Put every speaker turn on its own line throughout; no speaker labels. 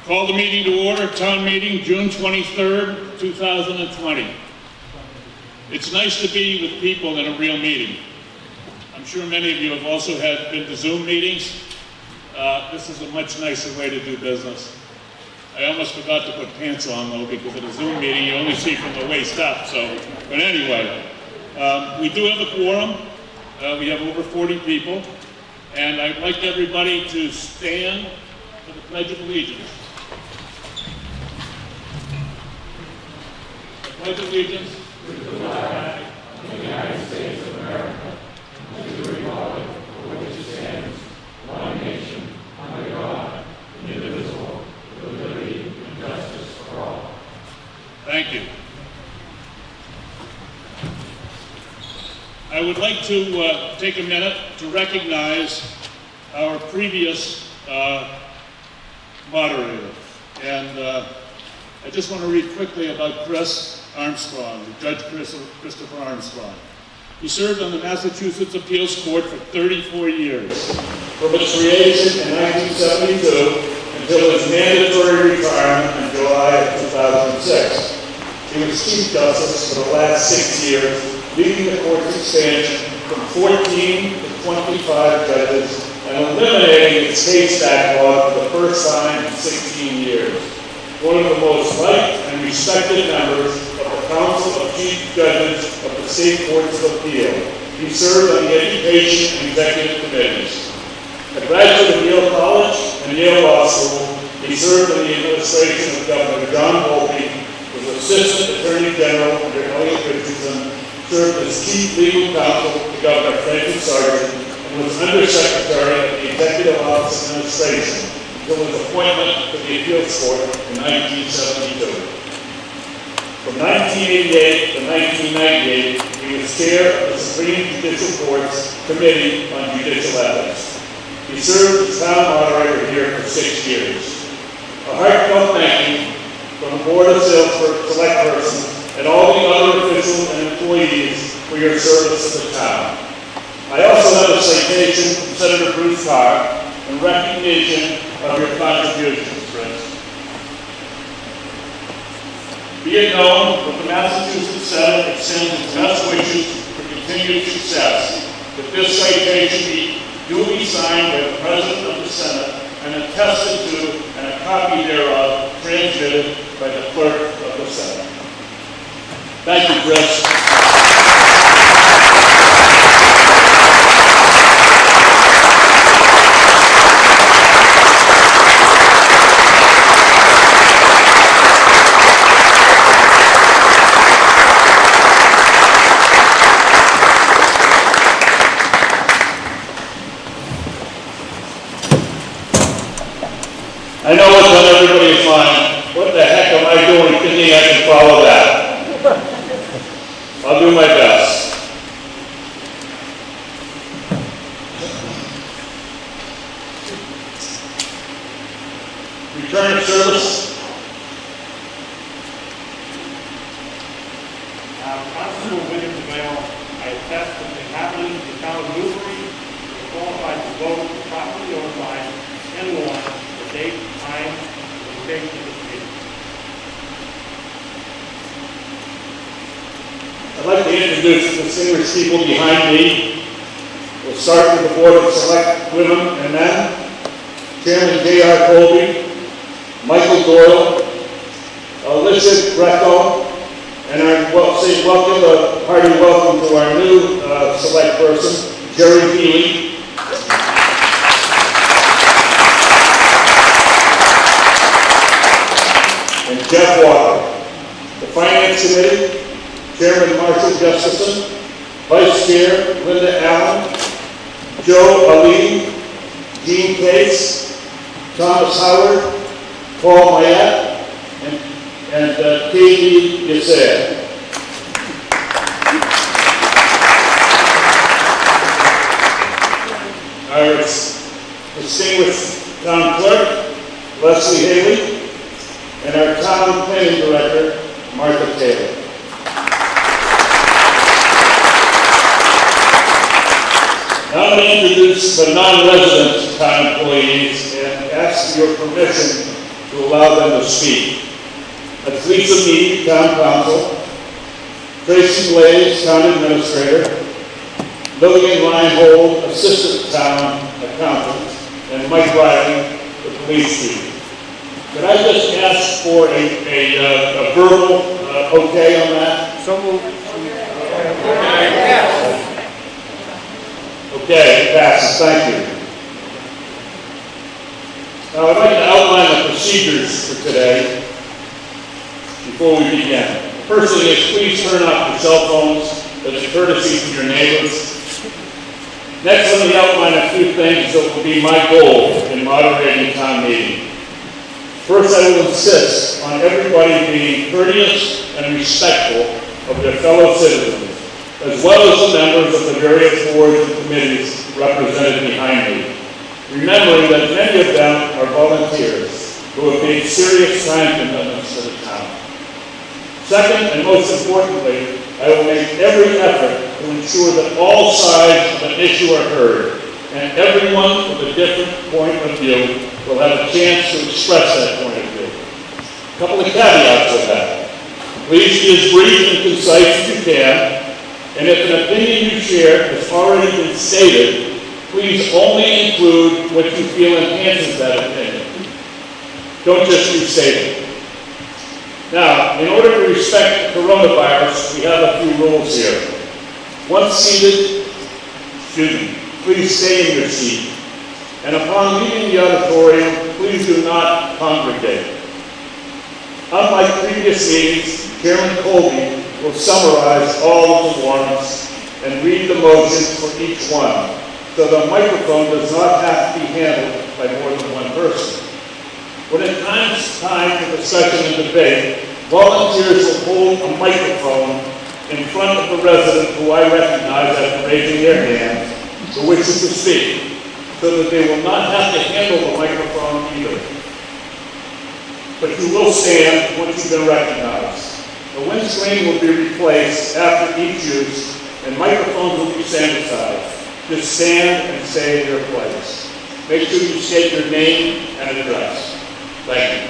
Call the meeting to order, town meeting, June 23rd, 2020. It's nice to be with people in a real meeting. I'm sure many of you have also been to Zoom meetings. This is a much nicer way to do business. I almost forgot to put pants on though, because at a Zoom meeting you only see from the waist up, but anyway. We do have a quorum. We have over 40 people. And I'd like everybody to stand for the Pledge of Allegiance. I pledge allegiance to the flag of the United States of America, and to the republic for which it stands, one nation, under God, indivisible, with liberty and justice for all. Thank you. I would like to take a minute to recognize our previous moderator. And I just want to read quickly about Chris Armstrong, Judge Christopher Armstrong. He served on the Massachusetts Appeals Court for 34 years. From its creation in 1972 until his mandatory retirement in July of 2006. He was Chief Justice for the last 6 years, leading the court's expansion from 14 to 25 judges and eliminating its case backlog for the first time in 16 years. One of the most liked and respected members of the Council of Chief Judges of the State Courts of Appeal. He served on the Education and Executive Committees. A graduate of Yale College and Yale Law School, he served in the administration of Governor John Volpe, was Assistant Attorney General under Elliott Richardson, served as Chief Legal Counsel to Governor Francis Sargent, and was Undersecretary of the Executive Office Administration until his appointment to the Appeals Court in 1972. From 1988 to 1998, he was Chair of the Supreme Judicial Court's Committee on Judicial Ethics. He served as town moderator here for 6 years. A heartfelt thank you from the Board of Select Persons and all the other officials and employees for your service to the town. I also have a citation from Senator Bruce Carr in recognition of your contributions, Chris. Be it known that the Massachusetts Senate extends its best wishes for continued success, that this citation be duly signed by the President of the Senate and attested to and a copy thereof transmitted by the Clerk of the Senate. Thank you, Chris. I know what's on everybody's mind. What the heck am I doing thinking I can follow that? I'll do my best. Return of service.
Constable William DeVale, I attest that the inhabitants of the town of Newbury are qualified to vote properly notified and warned the date, time, and location of this meeting.
I'd like to introduce the distinguished people behind me. We'll start with the Board of Select Women and Men. Chairman J.R. Colby, Michael Doyle, Alicia Greco, and I will say welcome, a hearty welcome to our new select person, Jerry Healy. And Jeff Walker. The Finance Committee, Chairman Marshall Gustafson, Vice Chair Linda Allen, Joe Ali, Gene Case, Thomas Howard, Paul Mayette, and Katie Yasser. Our distinguished town clerk, Leslie Haley, and our town planning director, Martha Taylor. Now I'm going to introduce the non-resident town employees and ask your permission to allow them to speak. That's Lisa Mead, Town Council, Tracy Blaze, Town Administrator, Lillian Reinhold, Assistant Town Accountant, and Mike Riley, the Police Chief. Could I just ask for a verbal okay on that?
So moved.
Okay, it passes. Thank you. Now, I'd like to outline the procedures for today before we begin. First thing is, please turn off your cell phones as a courtesy to your neighbors. Next, let me outline a few things that will be my goal in moderating town meeting. First, I will insist on everybody being courteous and respectful of their fellow citizens, as well as the members of the various boards and committees represented behind me, remembering that many of them are volunteers who have made serious time commitments to the town. Second, and most importantly, I will make every effort to ensure that all sides of an issue are heard, and everyone with a different point of view will have a chance to express that point of view. A couple of caveats with that. Please be as brief and concise as you can, and if an opinion you share has already been stated, please only include what you feel enhances that opinion. Don't just restate it. Now, in order to respect coronavirus, we have a few rules here. Once seated, please stay in your seat. And upon leaving the auditorium, please do not congregate. Unlike previous meetings, Chairman Colby will summarize all of the warrants and read the motions for each one, so the microphone does not have to be handled by more than one person. When it comes time for discussion and debate, volunteers will hold a microphone in front of the resident who I recognize after raising their hand who wishes to speak, so that they will not have to handle the microphone either. But you will stand once you've been recognized. The windscreen will be replaced after each use, and microphones will be sanitized. Just stand and stay in your place. Make sure you state your name and address. Thank you.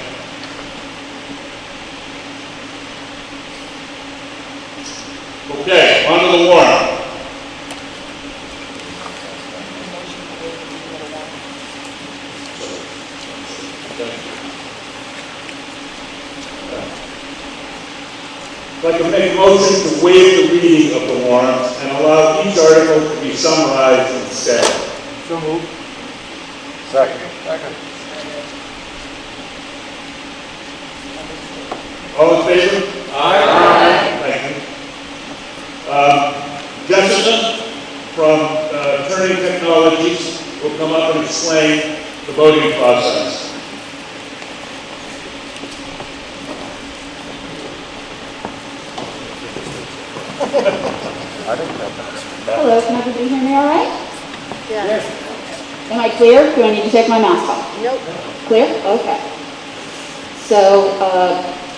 Okay, on to the warrant. I'd like to make a motion to waive the reading of the warrants and allow each article to be summarized instead.
So moved.
Second.
All in favor?
Aye.
Thank you. Jessica from Turning Technologies will come up and explain the voting process.
Hello, can everybody hear me all right?
Yes.
Am I clear? Do I need to take my mask off?
Nope.
Clear? Okay. So,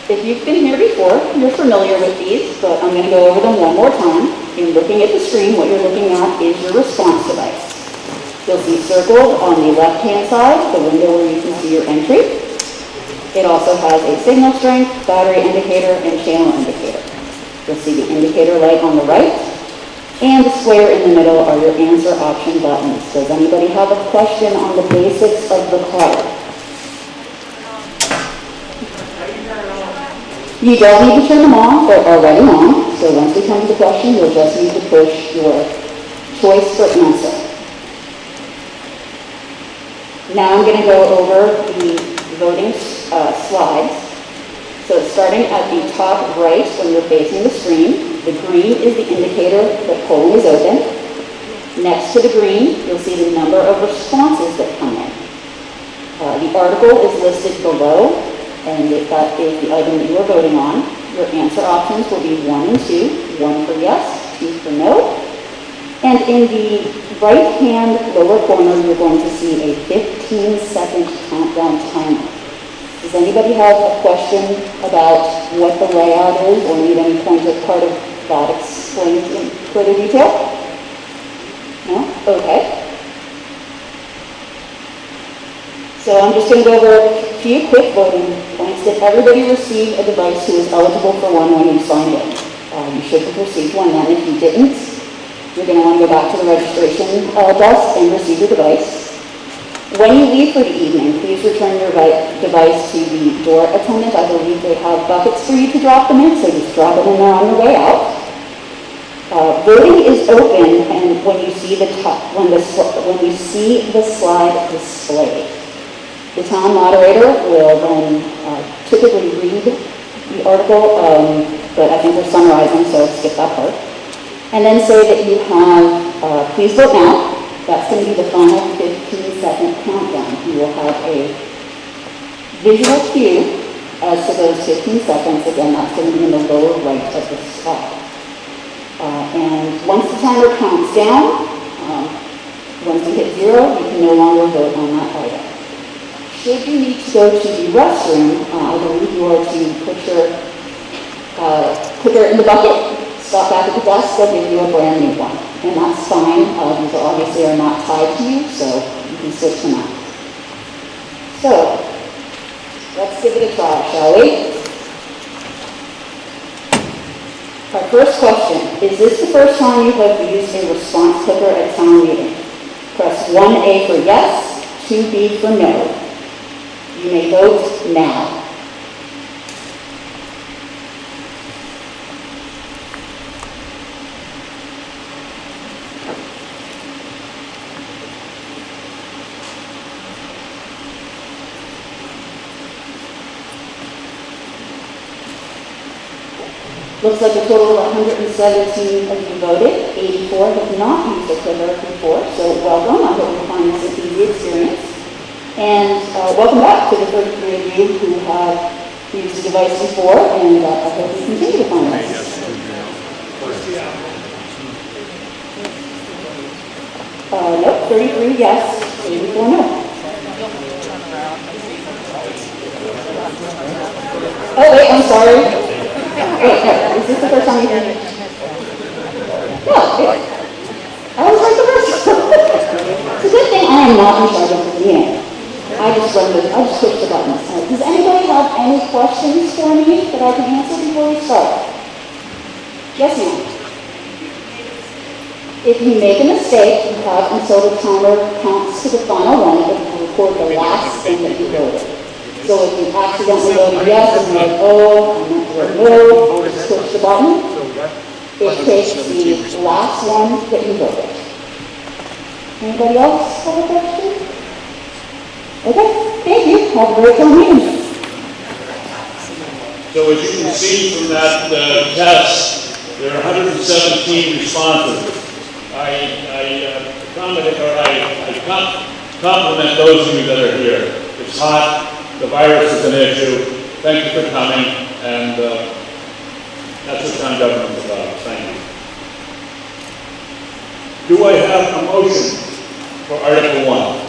if you've been here before, you're familiar with these, but I'm going to go over them one more time. In looking at the screen, what you're looking at is your response device. You'll see circled on the left-hand side, the window where you can see your entry. It also has a signal strength, battery indicator, and channel indicator. You'll see the indicator light on the right, and the square in the middle are your answer option buttons. Does anybody have a question on the basics of the card? You don't need to turn them on, they're already on. So once we come to the question, you'll just need to push your choice for answer. Now I'm going to go over the voting slides. So starting at the top right when you're facing the screen, the green is the indicator that polling is open. Next to the green, you'll see the number of responses that come in. The article is listed below, and if that is the item that you are voting on, your answer options will be 1 and 2, 1 for yes, 2 for no. And in the right-hand lower corner, you're going to see a 15-second countdown timer. Does anybody have a question about what the layout is or need any part of that explained in further detail? No? Okay. So I'm just going to go over few quick voting points. Did everybody receive a device who was eligible for one when you signed in? You should have received one then. If you didn't, you're going to want to go back to the registration desk and receive your device. When you leave for the evening, please return your device to the door attendant. I believe they have buckets for you to drop them in, so just drop it in there on your way out. Voting is open, and when you see the slide displayed, the town moderator will then typically read the article, but I think we're summarizing, so skip that part. And then say that you have, please vote now. That's going to be the final 15-second countdown. You will have a visual cue as to those 15 seconds. Again, that's going to be in the lower right of the slide. And once the timer counts down, once you hit 0, you can no longer vote on that item. Should you need to go to the restroom, I believe you are to put your clicker in the bucket, stop back at the desk, they'll give you a brand new one. And that's fine. These obviously are not tied to you, so you can switch them out. So, let's give it a try, shall we? Our first question, is this the first time you have used a response clicker at town meeting? Press 1A for yes, 2B for no. You may vote now. Looks like a total of 117 of you voted. 84 have not used a clicker before, so welcome. I hope you find this an easy experience. And welcome back to the 33 of you who have used the device before, and I hope you continue to find this. Nope, 33 yes, 84 no. Oh wait, I'm sorry. Wait, no, is this the first time you've done it? No, I was like the first. It's a good thing I am not in charge of the meeting. I just push the buttons. Does anybody have any questions for me that I can answer before we start? Yes, ma'am. If you make a mistake, you have until the timer counts to the final one and record the last thing that you voted. So if you accidentally voted yes and you're like, oh, I meant to vote no, just push the button. It takes the last one that you voted. Anybody else have a question? Okay, thank you. Have a great town meeting.
So as you can see from that test, there are 117 responses. I compliment those of you that are here. It's hot. The virus is an issue. Thank you for coming, and that's what town government is about. Thank you. Do I have a motion for Article 1?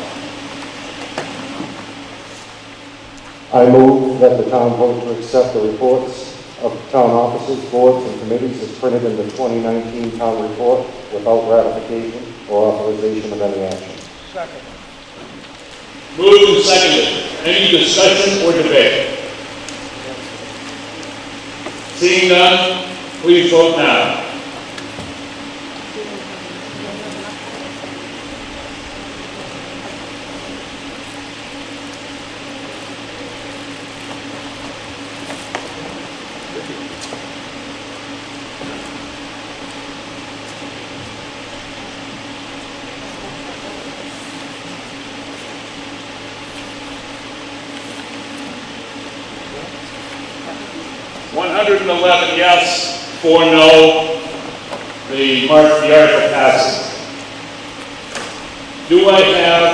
I move that the town vote to accept the reports of town officers, boards, and committees as printed in the 2019 town report without ratification or authorization of any action.
Second.
Moved and seconded. Any discussion or debate? Seeing none, please vote now. Yes, 4 no. The article passes. Do I have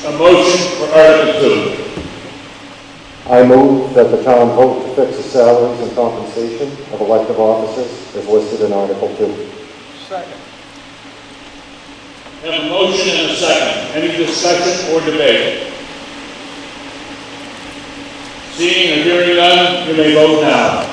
a motion for Article 2?
I move that the town vote to fix the salaries and compensation of elective officers as listed in Article 2.
Second.
I have a motion and a second. Any discussion or debate? Seeing or hearing none, you may vote now.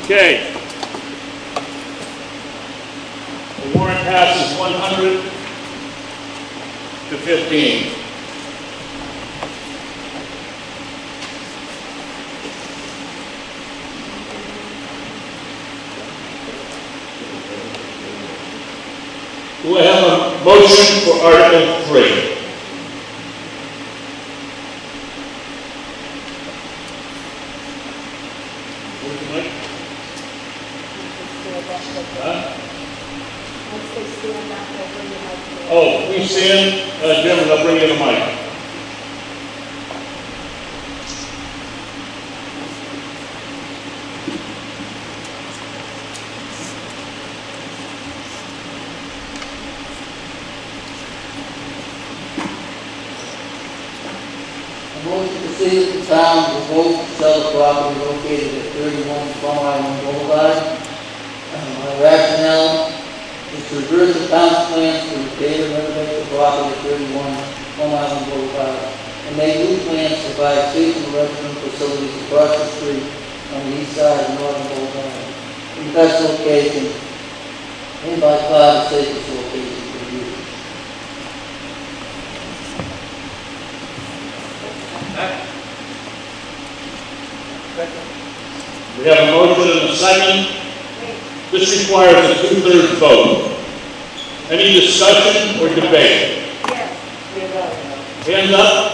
Okay. The warrant passes 100 to 15. Do I have a motion for Article 3? Oh, please stand, Jim, and I'll bring you the mic.
Motion to see if the town will vote to sell the property located at 31 Plum Island Boulevard. My rationale is to reverse the town's plans to repair and renovate the property at 31 Plum Island Boulevard, and make new plans to provide safe and residential facilities across the street on the east side of Northern Boulevard, in the best location, and by far the safest location for use.
We have a motion and a second. This requires a 2/3 vote. Any discussion or debate? Hands up.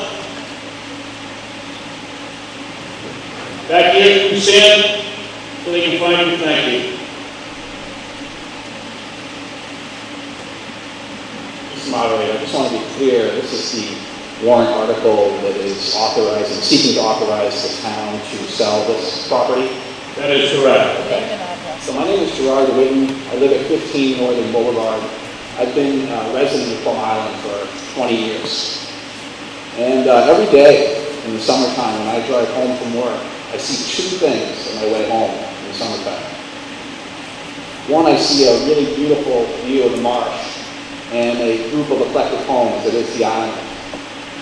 Back here, you stand so they can find you. Thank you.
Mr. Moderator, I just want to be clear, this is the warrant article that is authorizing, seeking to authorize the town to sell this property.
That is correct.
Okay. So my name is Gerard Whitten. I live at 15 Northern Boulevard. I've been a resident of Plum Island for 20 years. And every day in the summertime when I drive home from work, I see two things on my way home in the summertime. One, I see a really beautiful view of the marsh and a group of eclectic homes that is the island.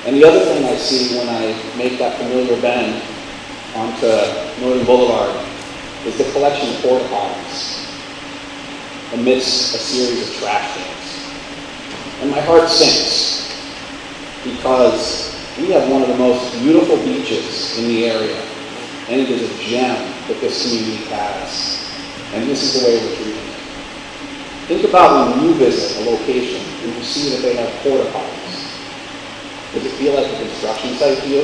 And the other thing I see when I make that familiar bend onto Northern Boulevard is the collection of porta potties amidst a series of trash cans. And my heart sinks because we have one of the most beautiful beaches in the area, and it is a gem that this community has. And this is the way we're treating it. Think about when you visit a location and you see that they have porta potties. Does it feel like a construction site to you?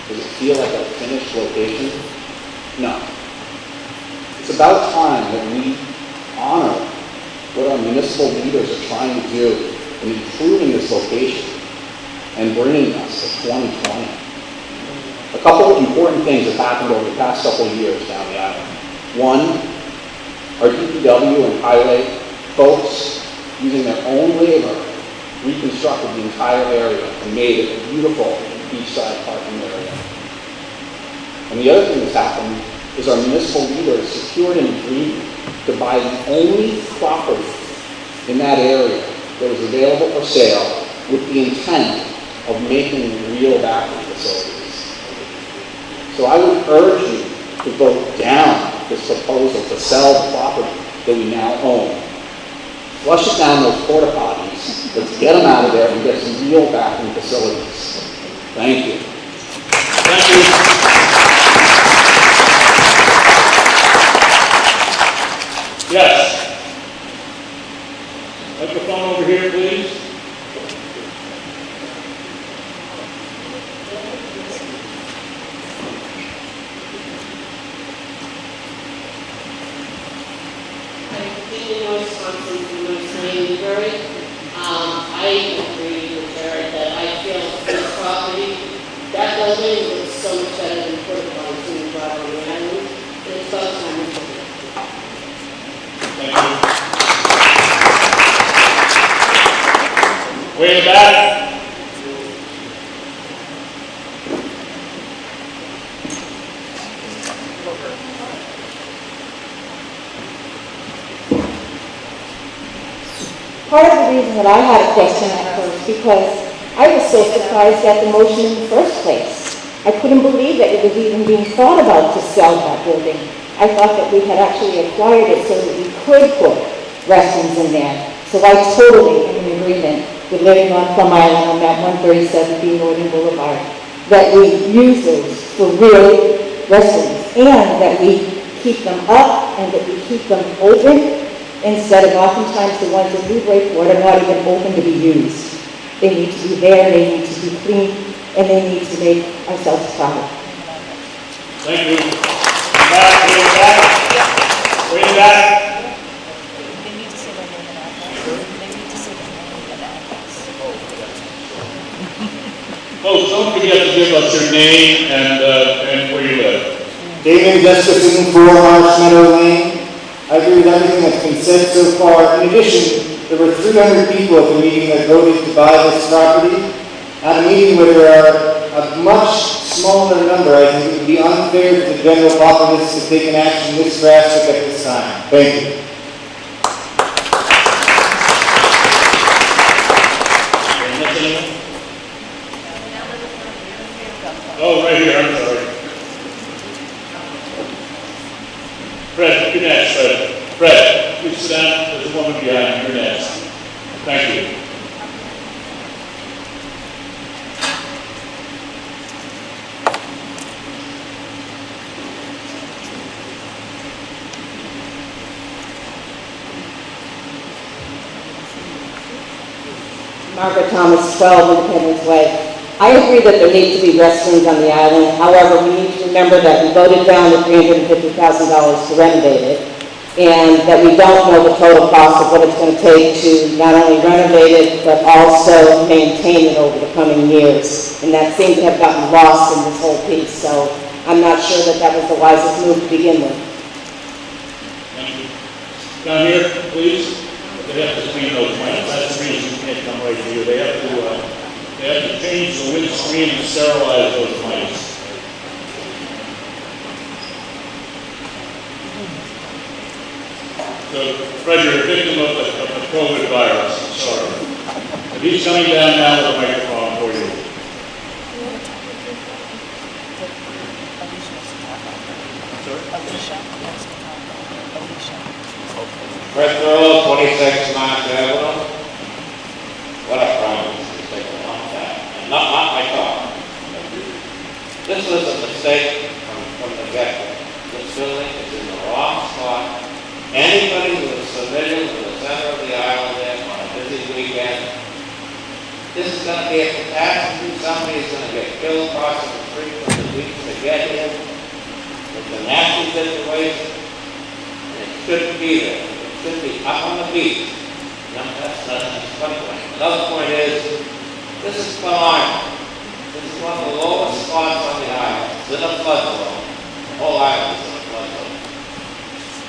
Does it feel like a finished location? No. It's about time that we honor what our municipal leaders are trying to do in improving this location and bringing us to 2020. A couple of important things have happened over the past couple of years down the island. One, our DPW and highway folks, using their own labor, reconstructed the entire area and made it a beautiful beachside parking area. And the other thing that's happened is our municipal leaders secured an agreement to buy the only property in that area that was available for sale with the intent of making real bathroom facilities. So I would urge you to vote down this proposal to sell the property that we now own. Flush it down those porta potties. Let's get them out of there and get some real bathroom facilities. Thank you.
Thank you. Yes. Microphone over here, please.
Newbury. I agree with Jared that I feel this property, that building is so much better than porta potties in the drive on the island. And it's about time we do it.
Thank you. Way in the back.
Part of the reason that I had a question at first, because I was so surprised at the motion in the first place. I couldn't believe that it was even being thought about to sell that building. I thought that we had actually acquired it so that we could put restrooms in there. So I totally am in agreement with living on Plum Island on that 137B Northern Boulevard, that we use those for real restrooms, and that we keep them up and that we keep them open instead of oftentimes the ones in Newburyport are not even open to be used. They need to be there, they need to be clean, and they need to make ourselves proud.
Thank you. Back, way back.
They need to say their name and address. They need to say their name and address.
Folks, don't forget to give us your name and where you live.
David Jesperson, 4 Marsh Meadow Lane. I agree with everything that's been said so far. In addition, there were 300 people at the meeting that voted to buy this property. At a meeting where there are a much smaller number, I think it would be unfair to the general populace to take an action this drastic at this time. Thank you.
Oh, right here, I'm sorry. Fred, you're next, Fred. Fred, please sit down. There's a woman behind you. You're next. Thank you.
Margaret Thomas, 12 Independence Way. I agree that there need to be restrooms on the island. However, we need to remember that we voted down the $350,000 to renovate it, and that we don't know the total cost of what it's going to take to not only renovate it, but also maintain it over the coming years. And that seems to have gotten lost in this whole piece, so I'm not sure that that was the wisest move to begin with.
Thank you. Down here, please. They have to clean those plants. That's the reason you can't come right here. They have to change the windscreen and sterilize those plants. So, Fred, you're a victim of the COVID virus. I'm sorry. But he's coming down now with a microphone for you.
Fred Burrow, 26 Marsh Avenue. What a promise. It's taken a long time. And not my car. This was a mistake from the get-go. This building is in the wrong spot. Anybody who is familiar with the center of the island there on a busy weekend, this is going to be a catastrophe. Somebody is going to get killed crossing the street from the beach to get here. It's a nasty situation. And it shouldn't be there. Should be up on the beach. No, that's one point. Another point is, this is Plum Island. This is one of the lowest spots on the island. It's in a flood zone. The whole island is in a flood zone.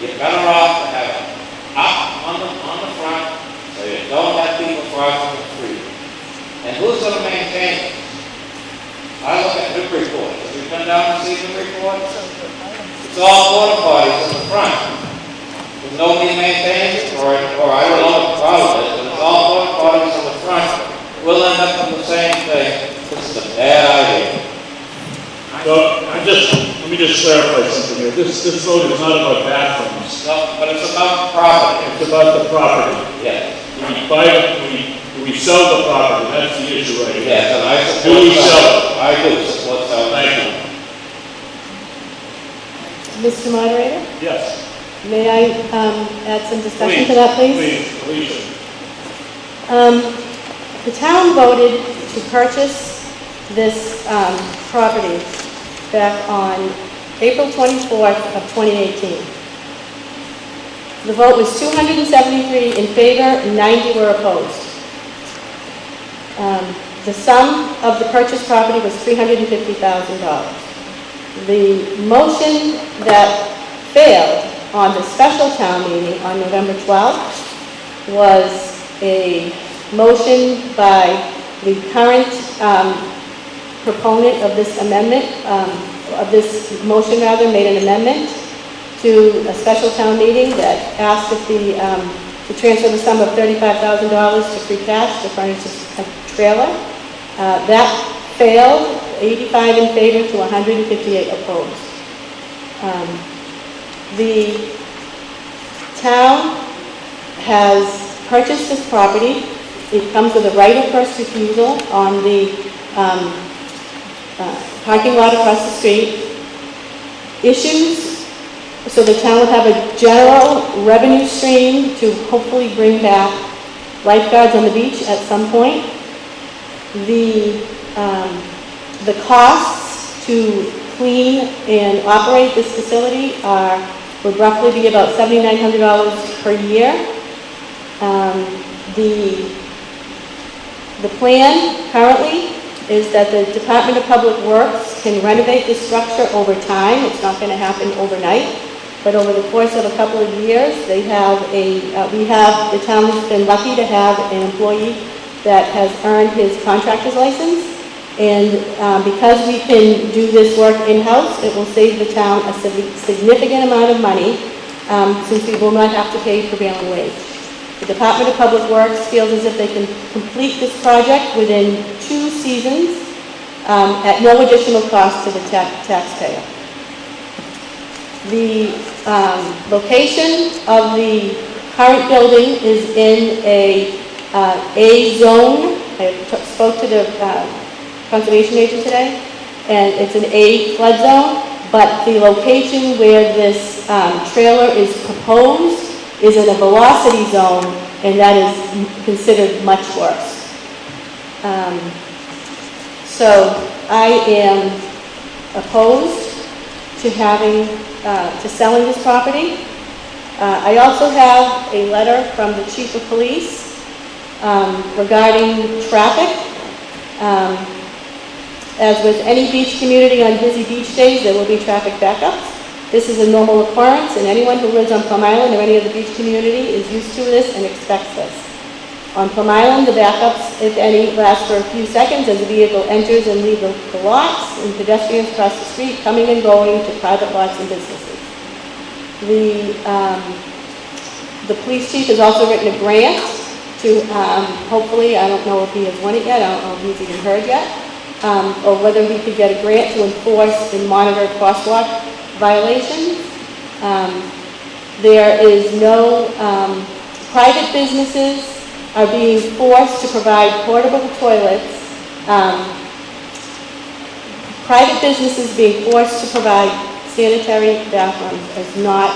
You're better off to have it up on the front so you don't have people crossing the street. And who's going to maintain it? I look at Newburyport. Have you been down and seen Newburyport? It's all porta potties in the front. Nobody maintains it, or I don't know what the problem is, but it's all porta potties on the front. We'll end up with the same thing. This is a bad idea.
So, let me just clarify something here. This vote is not about bathrooms.
No, but it's about property.
It's about the property.
Yes.
Do we buy it? Do we sell the property? That's the issue right here.
Yes, and I support
Do we sell it?
I do support selling.
Thank you.
Mr. Moderator,
Yes.
may I add some discussion to that, please?
Please.
The town voted to purchase this property back on April 24th of 2018. The vote was 273 in favor, 90 were opposed. The sum of the purchased property was $350,000. The motion that failed on the special town meeting on November 12th was a motion by the current proponent of this amendment, of this motion rather, made an amendment to a special town meeting that asked if to transfer the sum of $35,000 to free cash to furnish a trailer. That failed, 85 in favor to 158 opposed. The town has purchased this property. It comes with a right of first refusal on the parking lot across the street. Issues, so the town would have a general revenue stream to hopefully bring back lifeguards on the beach at some point. The costs to clean and operate this facility would roughly be about $7,900 per year. The plan currently is that the Department of Public Works can renovate this structure over time. It's not going to happen overnight, but over the course of a couple of years, the town has been lucky to have an employee that has earned his contractor's license. And because we can do this work in-house, it will save the town a significant amount of money since we will not have to pay prevailing wage. The Department of Public Works feels as if they can complete this project within 2 seasons at no additional cost to the taxpayer. The location of the current building is in a zone. I spoke to the conservation agent today, and it's an A flood zone, but the location where this trailer is proposed is in a velocity zone, and that is considered much worse. So I am opposed to selling this property. I also have a letter from the chief of police regarding traffic. As with any beach community on busy beach days, there will be traffic backups. This is a normal occurrence, and anyone who lives on Plum Island or any of the beach community is used to this and expects this. On Plum Island, the backups, if any, last for a few seconds as the vehicle enters and leaves the lots, and pedestrians cross the street, coming and going to private lots and businesses. The police chief has also written a grant to, hopefully, I don't know if he has won it yet, I don't know if he's even heard yet, or whether he could get a grant to enforce and monitor crosswalk violations. There is no, private businesses are being forced to provide portable toilets. Private businesses being forced to provide sanitary bathrooms is not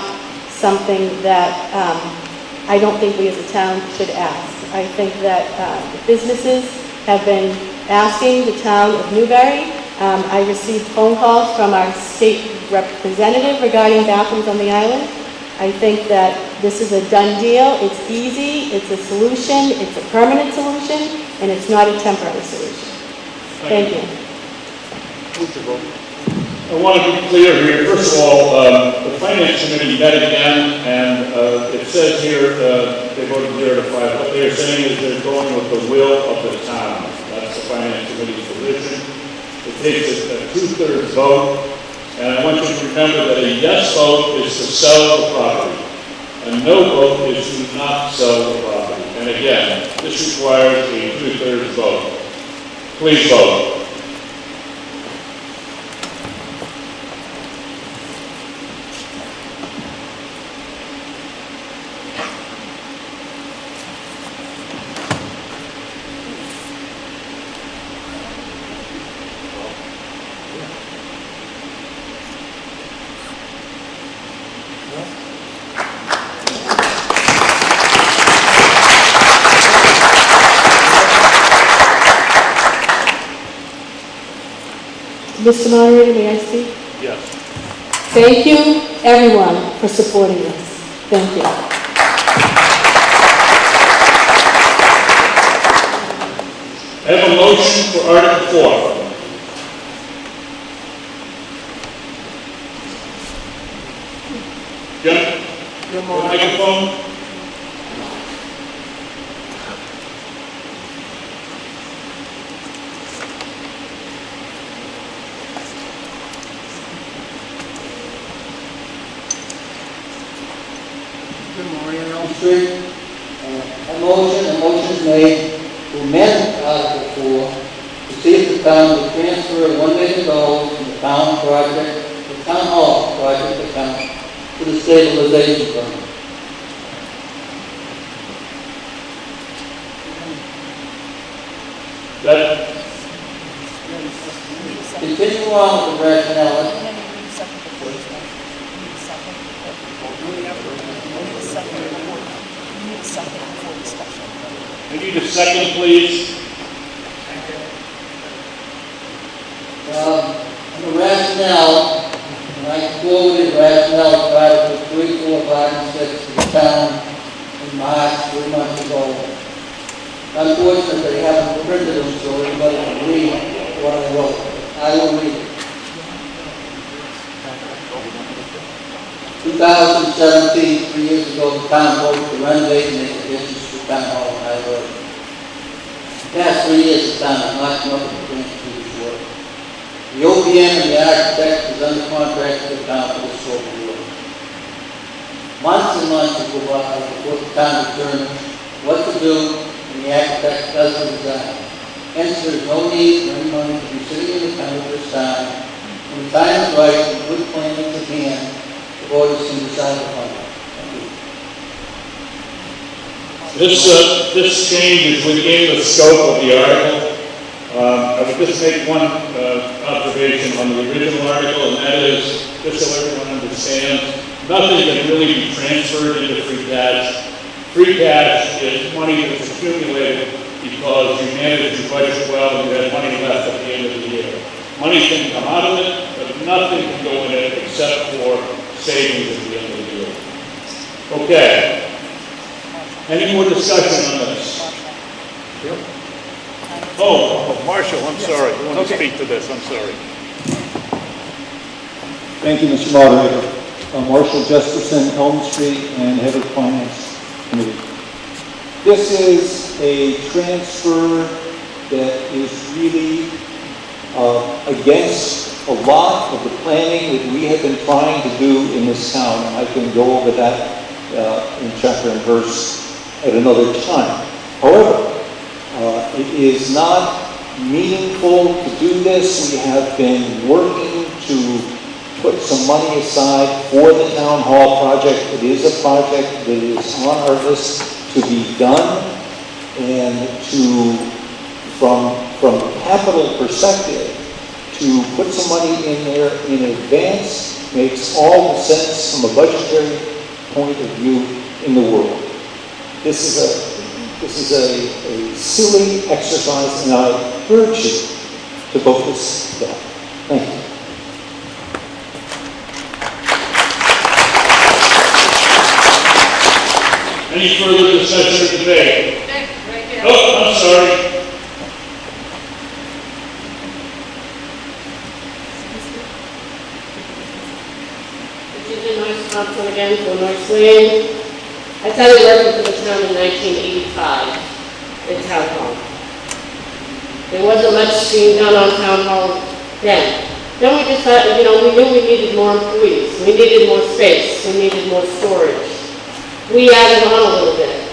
something that I don't think we as a town should ask. I think that businesses have been asking the town of Newbury. I received phone calls from our state representative regarding bathrooms on the island. I think that this is a done deal. It's easy, it's a solution, it's a permanent solution, and it's not a temporary solution. Thank you.
I want to be clear here. First of all, the Finance Committee met again, and it says here they voted 0 to 5. What they're saying is they're going with the will of the town. That's the Finance Committee's position. It takes a 2/3 vote, and I want you to remember that a yes vote is to sell the property. A no vote is to not sell the property. And again, this requires a 2/3 vote. Please vote.
Mr. Moderator, may I speak?
Yes.
Thank you, everyone, for supporting this. Thank you.
I have a motion for Article 4. Jen, the microphone.
Good morning, Elm Street. A motion's made to amend Article 4 to see if the town will transfer $1 million from the town hall project account to the stabilization fund.
That,
Continue on with the rationale.
And then we need something before the special. We need something before. We need something before. We need something before the special.
I need a second, please.
The rationale, and I quoted rationale tried to put 3, 4, 5, and 6 to the town in March 3 months ago. Unfortunately, they haven't printed them so everybody can read what I wrote. I will read it. 2017, 3 years ago, the town voted to renovate and make additions to town hall on High Road. The past 3 years, the town has not come up with a plan to do this work. The OPM and the architect is under contract to the town for this scope of work. Months and months will go by before the town determines what to do and the architect does the design. Hence, there is no need for any money to be sitting in the town at this time. When the time is right, and good plan is at hand, the voters can decide upon it. Thank you.
This change is within the scope of the article. I would just make one observation on the original article, and that is, just so everyone understands, nothing can really be transferred into free cash. Free cash is money that's accumulated because you manage your budget well and you have money left at the end of the year. Money can come out of it, but nothing can go in it except for savings at the end of the year. Okay. Any more discussion on this? Oh, Marshall, I'm sorry. You want to speak to this? I'm sorry.
Thank you, Mr. Moderator. Marshall Jesperson, Elm Street, and Head of Finance Committee. This is a transfer that is really against a lot of the planning that we have been trying to do in this town, and I can go over that in chapter and verse at another time. However, it is not meaningful to do this. We have been working to put some money aside for the town hall project. It is a project that is on our list to be done, and from a capital perspective, to put some money in there in advance makes all the sense from a budgetary point of view in the world. This is a silly exercise, and I urge you to vote this down. Thank you.
Any further discussion or debate? Oh, I'm sorry.
Thompson again for North Lane. I started working for the town in 1985 in Town Hall. There wasn't much being done on Town Hall then. Then we decided, we knew we needed more employees. We needed more space. We needed more storage. We added on a little bit.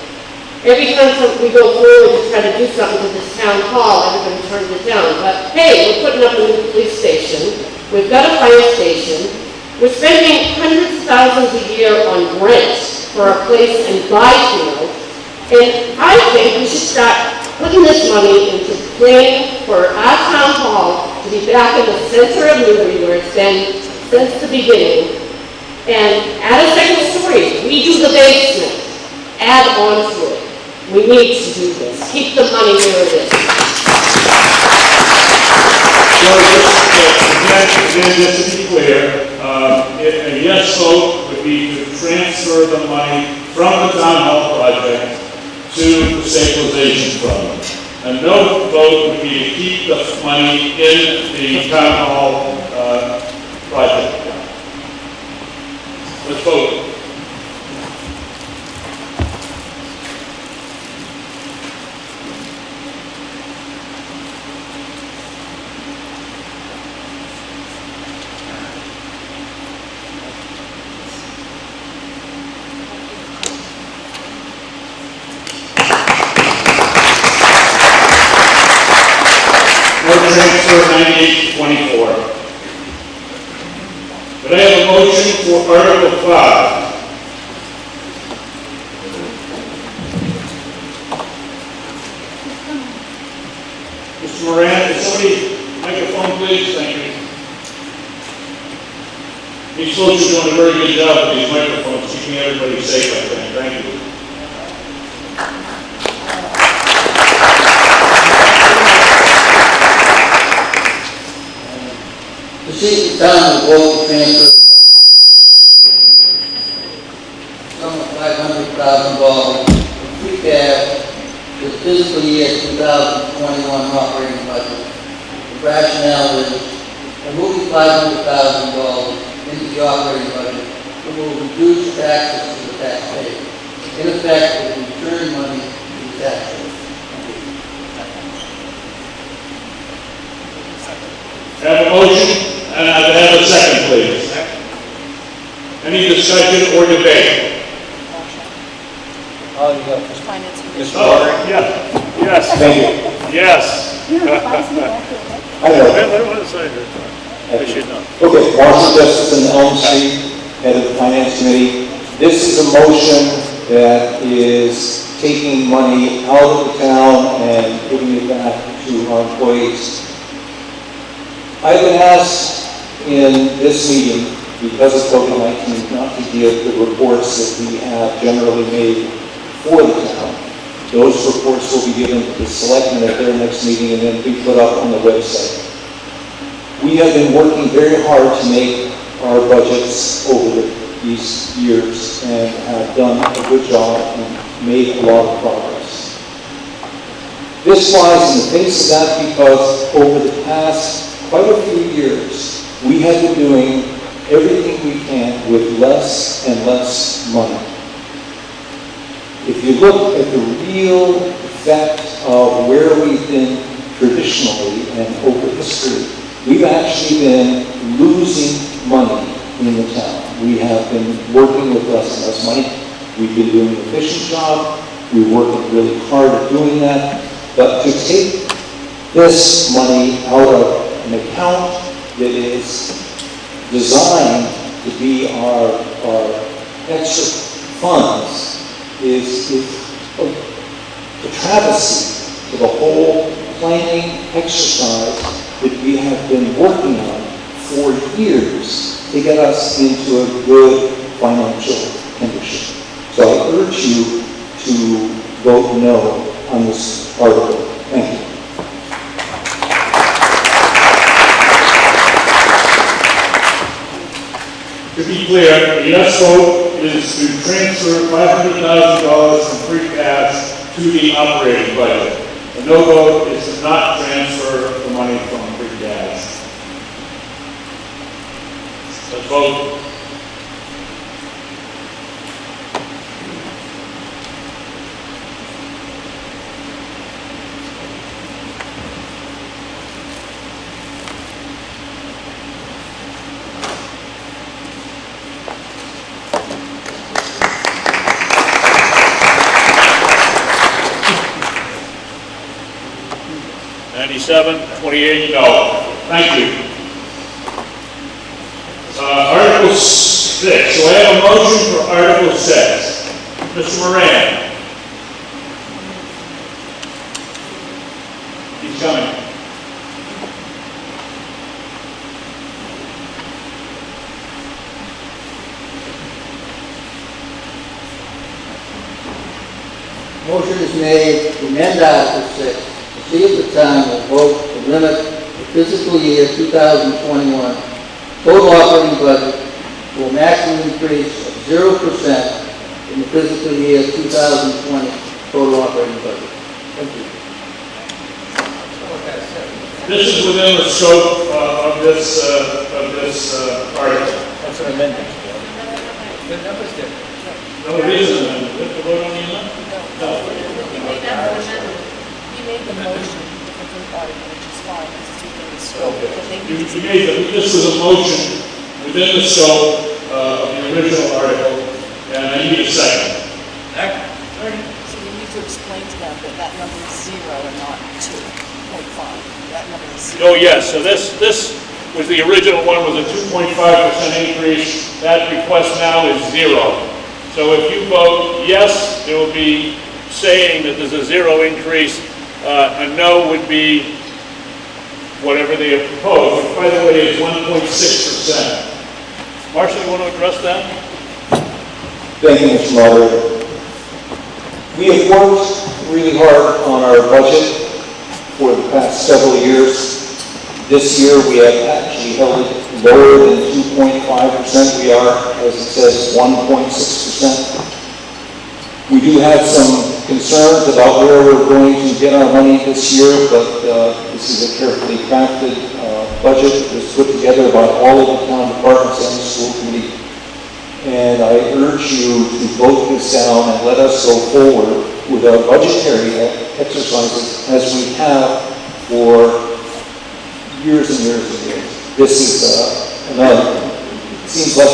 Every time we go forward to try to do something with this Town Hall, everybody turns it down. But hey, we're putting up a new police station. We've got a fire station. We're spending hundreds of thousands a year on rent for our place in Byfield, and I think we should start putting this money into planning for our town hall to be back in the center of Newbury, where it's been since the beginning, and add a second story. We do the basement. Add on to it. We need to do this. Keep the money where it is.
Again, just to be clear, a yes vote would be to transfer the money from the town hall project to the stabilization fund. A no vote would be to keep the money in the town hall project. Let's vote. Transfer 9824. But I have a motion for Article 5. Mr. Moran, is somebody, microphone please, thank you. These folks are doing a very good job with these microphones, keeping everybody safe, I think, thank you.
To see the town of Walton transfer sum of $500,000 from free cash to the fiscal year 2021 operating budget. The rationale is removing $500,000 into the operating budget will reduce taxes to the taxpayer. In effect, it will return money to the taxpayer.
Have a motion, and I have a second, please. Any discussion or debate?
Oh, you go.
Finance Committee.
Mr. Warren?
Yeah. Yes.
Thank you.
Yes.
I know.
What is that? I should know.
Okay, Marshall Justice and Elm Street, head of the Finance Committee. This is a motion that is taking money out of the town and putting it back to our employees. I've been asked in this meeting, because of COVID-19, not to give the reports that we have generally made for the town. Those reports will be given to the selectmen at their next meeting and then be put up on the website. We have been working very hard to make our budgets over these years and have done a good job and made a lot of progress. This flies in the face of that because over the past quite a few years, we have been doing everything we can with less and less money. If you look at the real effect of where we've been traditionally and over history, we've actually been losing money in the town. We have been working with less and less money. We've been doing an efficient job. We're working really hard at doing that. But to take this money out of an account that is designed to be our extra funds is a travesty to the whole planning exercise that we have been working on for years to get us into a good financial condition. So I urge you to vote no on this article. Thank you.
To be clear, the yes vote is to transfer $500,000 from free cash to the operating budget. The no vote is to not transfer the money from free cash. Let's vote. $97.28. Thank you. Article 6. So I have a motion for Article 6. Mr. Moran. He's coming.
Motion is made to amend Article 6. See if the town will vote to limit the fiscal year 2021 total operating budget to a maximum increase of 0% in the fiscal year 2020 total operating budget. Thank you.
This is within the scope of this article.
That's an amendment.
The number's different.
No, it is an amendment. We have to vote on the amendment? No.
You made the motion for the article, which is fine, this is within the scope.
Okay.
But they
You
need to-
made it. This was a motion within the scope of the original article, and I need a second.
So you need to explain to them that that number is 0 and not 2.5. That number is 0.
Oh, yes, so this was the original one, was a 2.5% increase. that request now is 0. So if you vote yes, there will be saying that there's a 0 increase. A no would be whatever they have proposed, which by the way is 1.6%. Marshall, you want to address that?
Thank you, Mr. Moderator. We have worked really hard on our budget for the past several years. This year we have actually held it lower than 2.5%. We are, as it says, 1.6%. We do have some concerns about where we're going to get our money this year, but this is a carefully crafted budget that was put together by all of the town departments and the school committee. And I urge you to vote this down and let us go forward with our budgetary exercises as we have for years and years and years. This is it seems like a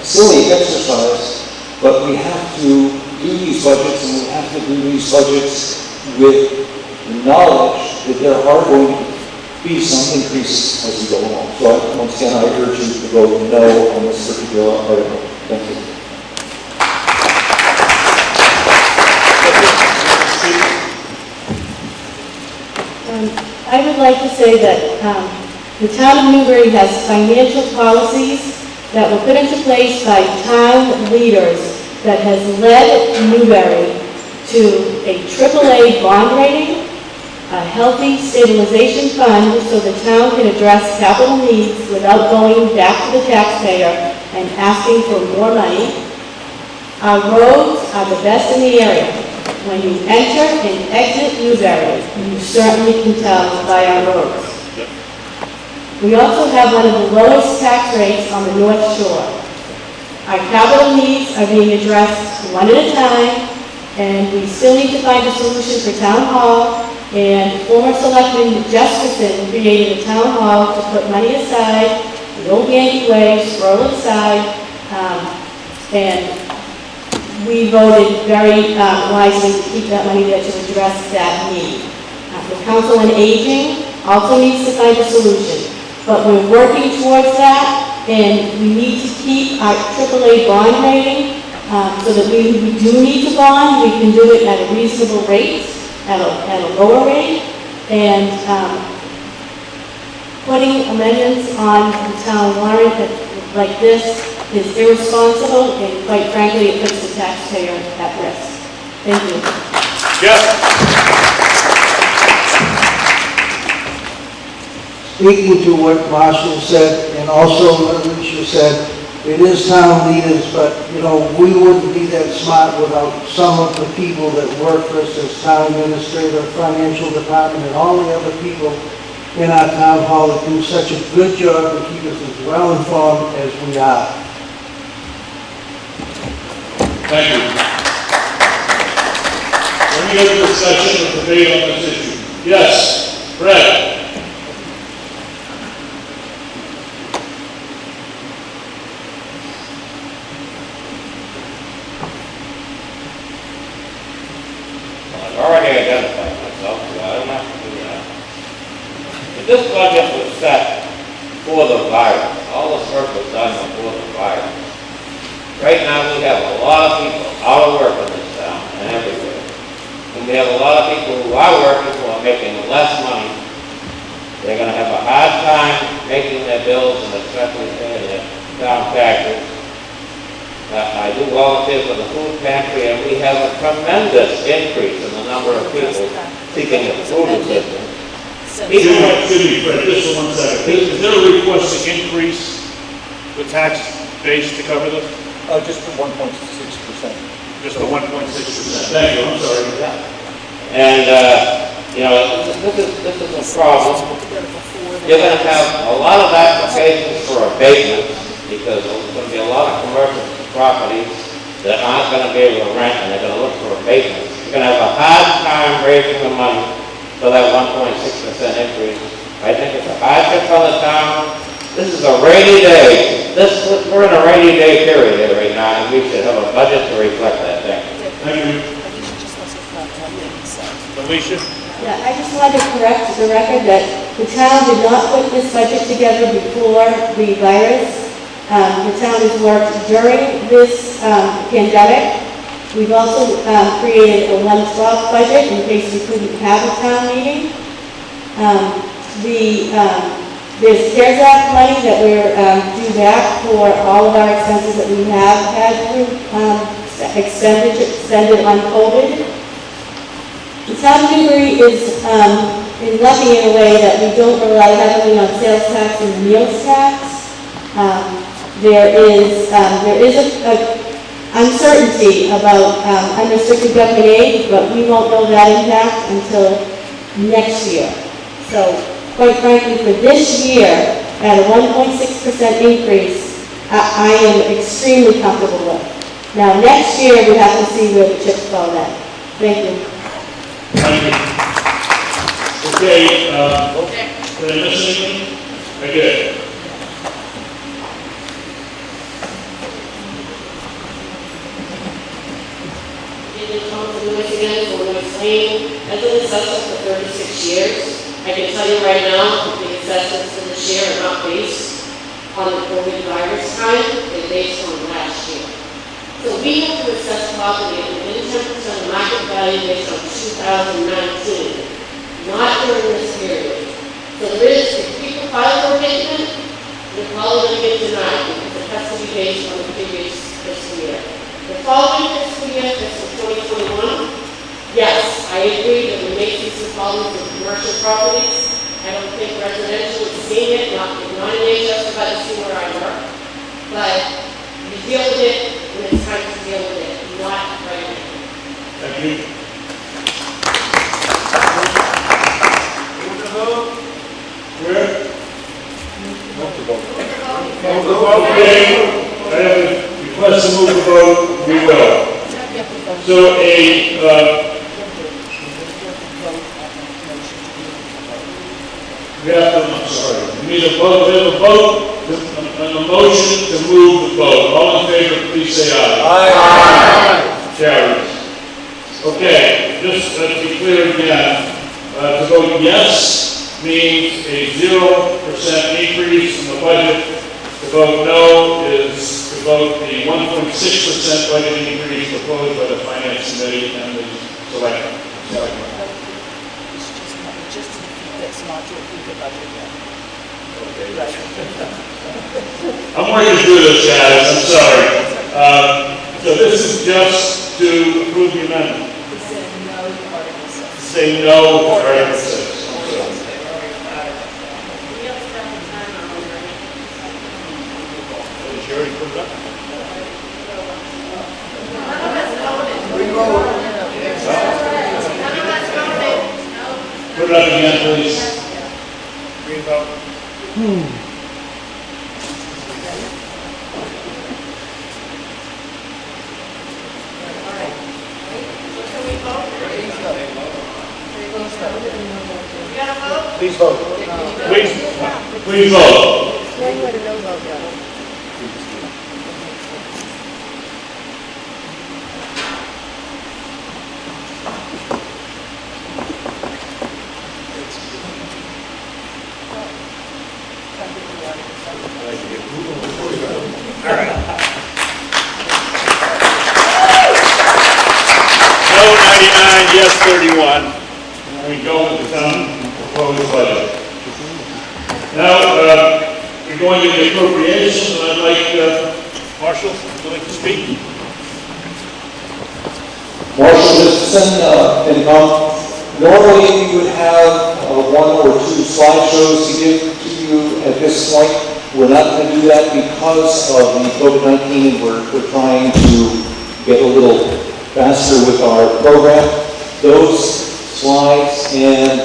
silly exercise, but we have to do these budgets, and we have to do these budgets with the knowledge that there are going to be some increases as we go along. So once again, I urge you to vote no on this particular article. Thank you.
I would like to say that the town of Newbury has financial policies that were put into place by town leaders that has led Newbury to a AAA bond rating, a healthy stabilization fund so the town can address capital needs without going back to the taxpayer and asking for more money. Our roads are the best in the area. When you enter and exit Newbury, you certainly can tell by our roads. We also have one of the lowest tax rates on the North Shore. Our capital needs are being addressed one at a time, and we still need to find a solution for Town Hall. And former Selectman Jesperson created a Town Hall to put money aside, the old Yankee way, scroll it aside, and we voted very wisely to keep that money there to address that need. The Council on Aging also needs to find a solution, but we're working towards that, and we need to keep our AAA bond rating so that we do need to bond, we can do it at a reasonable rate, at a lower rate, and putting amendments on the town warrant like this is irresponsible, and quite frankly, it puts the taxpayer at risk. Thank you.
Yes.
Speaking to what Marshall said, and also what Alicia said, it is town leaders, but, you know, we wouldn't be that smart without some of the people that work for us as town administrator, financial department, and all the other people in our town hall that do such a good job to keep us as well informed as we are.
Thank you. Any other discussion or debate on this issue? Yes, Fred.
I've already identified myself, so I don't have to do that. If this budget was set for the virus, all the work was done before the virus. Right now, we have a lot of people out of work in this town and everywhere. And we have a lot of people who are working who are making less money. They're going to have a hard time making their bills and especially paying their town taxes. I do volunteer for the food pantry, and we have a tremendous increase in the number of people seeking the food assistance.
Excuse me, Fred, just for 1 second. Is there a request to increase the tax base to cover this?
Just the 1.6%.
Just the 1.6%. Thank you, I'm sorry.
And, you know, this is a problem. You're going to have a lot of applications for abatements because there's going to be a lot of commercial properties that aren't going to be able to rent, and they're going to look for abatements. You're going to have a hard time raising the money for that 1.6% increase. I think it's a hardship on the town. This is a rainy day. We're in a rainy day period here right now, and we should have a budget to reflect that.
Thank you. Alicia?
Yeah, I just wanted to correct the record that the town did not put this budget together before the virus. The town has worked during this pandemic. We've also created a 1/12 budget in case we couldn't have a town meeting. There's CARES Act money that we're due back for all of our expenses that we have had through extended on COVID. The town of Newbury is lucky in a way that we don't rely heavily on sales tax and meals tax. There is a uncertainty about unrestricted government aid, but we won't know that impact until next year. So, quite frankly, for this year, at a 1.6% increase, I am extremely comfortable with. Now, next year, we have to see where the chips fall in. Thank you.
Thank you. Okay, did I miss anything? I did.
I've been assessor for 36 years. I can tell you right now, the assessments for this year are not based on the COVID virus time, they're based on last year. So we have to assess property within 10% of market value based on 2019, not during this period. So there is, if people file for abatement, they're probably going to get denied because it has to be based on the previous fiscal year. The following fiscal year, fiscal 2021, yes, I agree that we may see some problems with commercial properties. I don't think residential is seeing it, not in HS, but to see where I work. But you deal with it when it's time to deal with it, not right now.
Thank you.
Move the vote.
Where?
Move the vote.
Okay, I have a request to move the vote, we will. So I'm sorry, we need a vote, we have a vote, a motion to move the vote. All in favor, please say aye. Aye. Carries. Okay, just to be clear again, to vote yes means a 0% increase in the budget. To vote no is to vote the 1.6% budget increase proposed by the Finance Committee and the Select.
It's not to approve the budget yet.
Okay. I'm going to do this, guys, I'm sorry. So this is just to approve the amendment. Say no to Article 6.
Did you already put it up?
Put it up again, please.
Green vote.
Please vote. Please vote. No 99, yes 31. And we go with the town proposed budget. Now, we're going to the appropriations, and I'd like Marshall, would you like to speak?
Marshall Richardson, FinCom. Normally, we would have one or two slideshows to give to you at this point. We're not going to do that because of the COVID-19, and we're trying to get a little faster with our program. Those slides and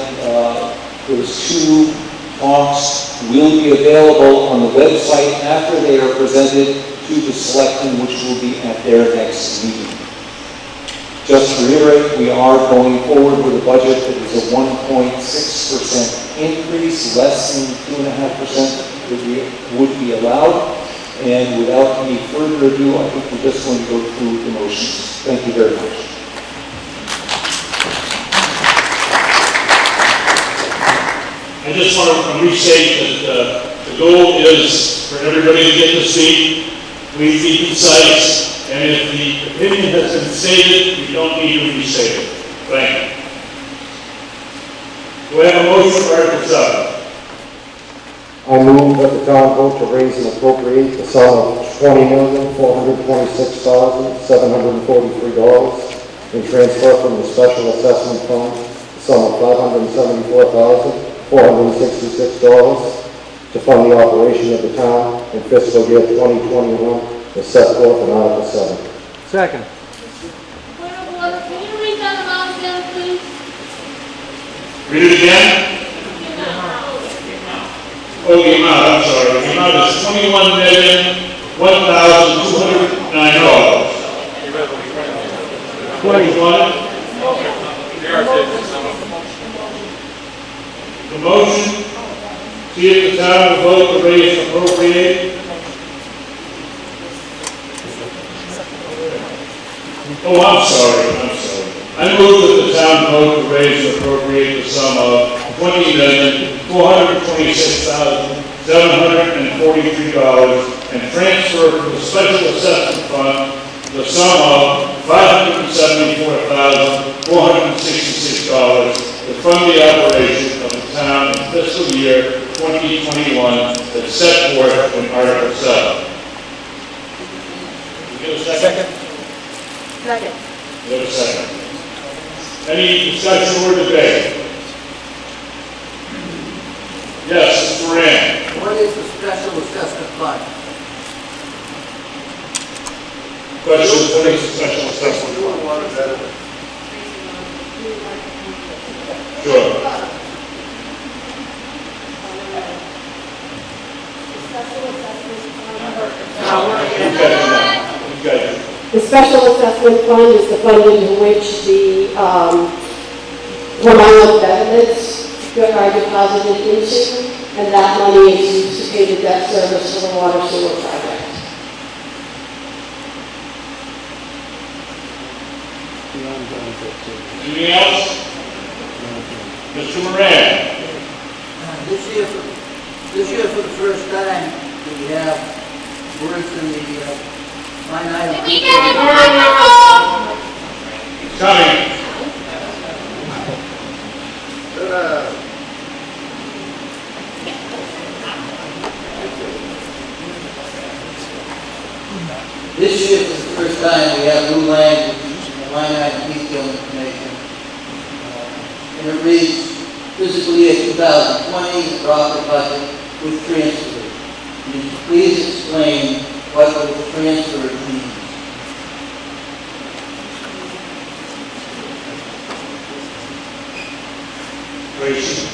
those two talks will be available on the website after they are presented to the selectmen, which will be at their next meeting. Just to reiterate, we are going forward with a budget that is a 1.6% increase, less than 2.5% would be allowed. And without any further ado, I think we're just going to go through the motions. Thank you very much.
I just want to restate that The goal is for everybody to get to speak. Please be concise, and if the opinion has been stated, you don't need to restate it. Thank you. Do I have a motion for Article 7?
I move that the town vote to raise and appropriate the sum of $20,426,743 and transfer from the special assessment fund the sum of $574,466 to fund the operation of the town in fiscal year 2021 as set forth in Article 7.
Second.
Point of order, can you read that amount again, please?
Read it again. Oh, the amount, I'm sorry. The amount is $21,001,209. 21. The motion, see if the town will vote to raise and appropriate. Oh, I'm sorry. I move that the town vote to raise and appropriate the sum of $20,426,743 and transfer from the special assessment fund the sum of $574,466 to fund the operation of the town in fiscal year 2021 as set forth in Article 7. Give a second.
Second.
Give a second. Any discussion or debate? Yes, Mr. Moran.
What is the special assessment fund?
Question, what is the special assessment fund? Sure. Okay.
The special assessment fund is the fund into which the Vermont benefits are deposited into, and that money is used to pay the debt service for the water sewer project.
Anything else? Mr. Moran.
This year for the first time, we have words in the line item.
Coming.
This year for the first time, we have new language in the line item detail information. And it reads, fiscal year 2020, the profit budget with transfer. Can you please explain what the transfer means?
Tracy.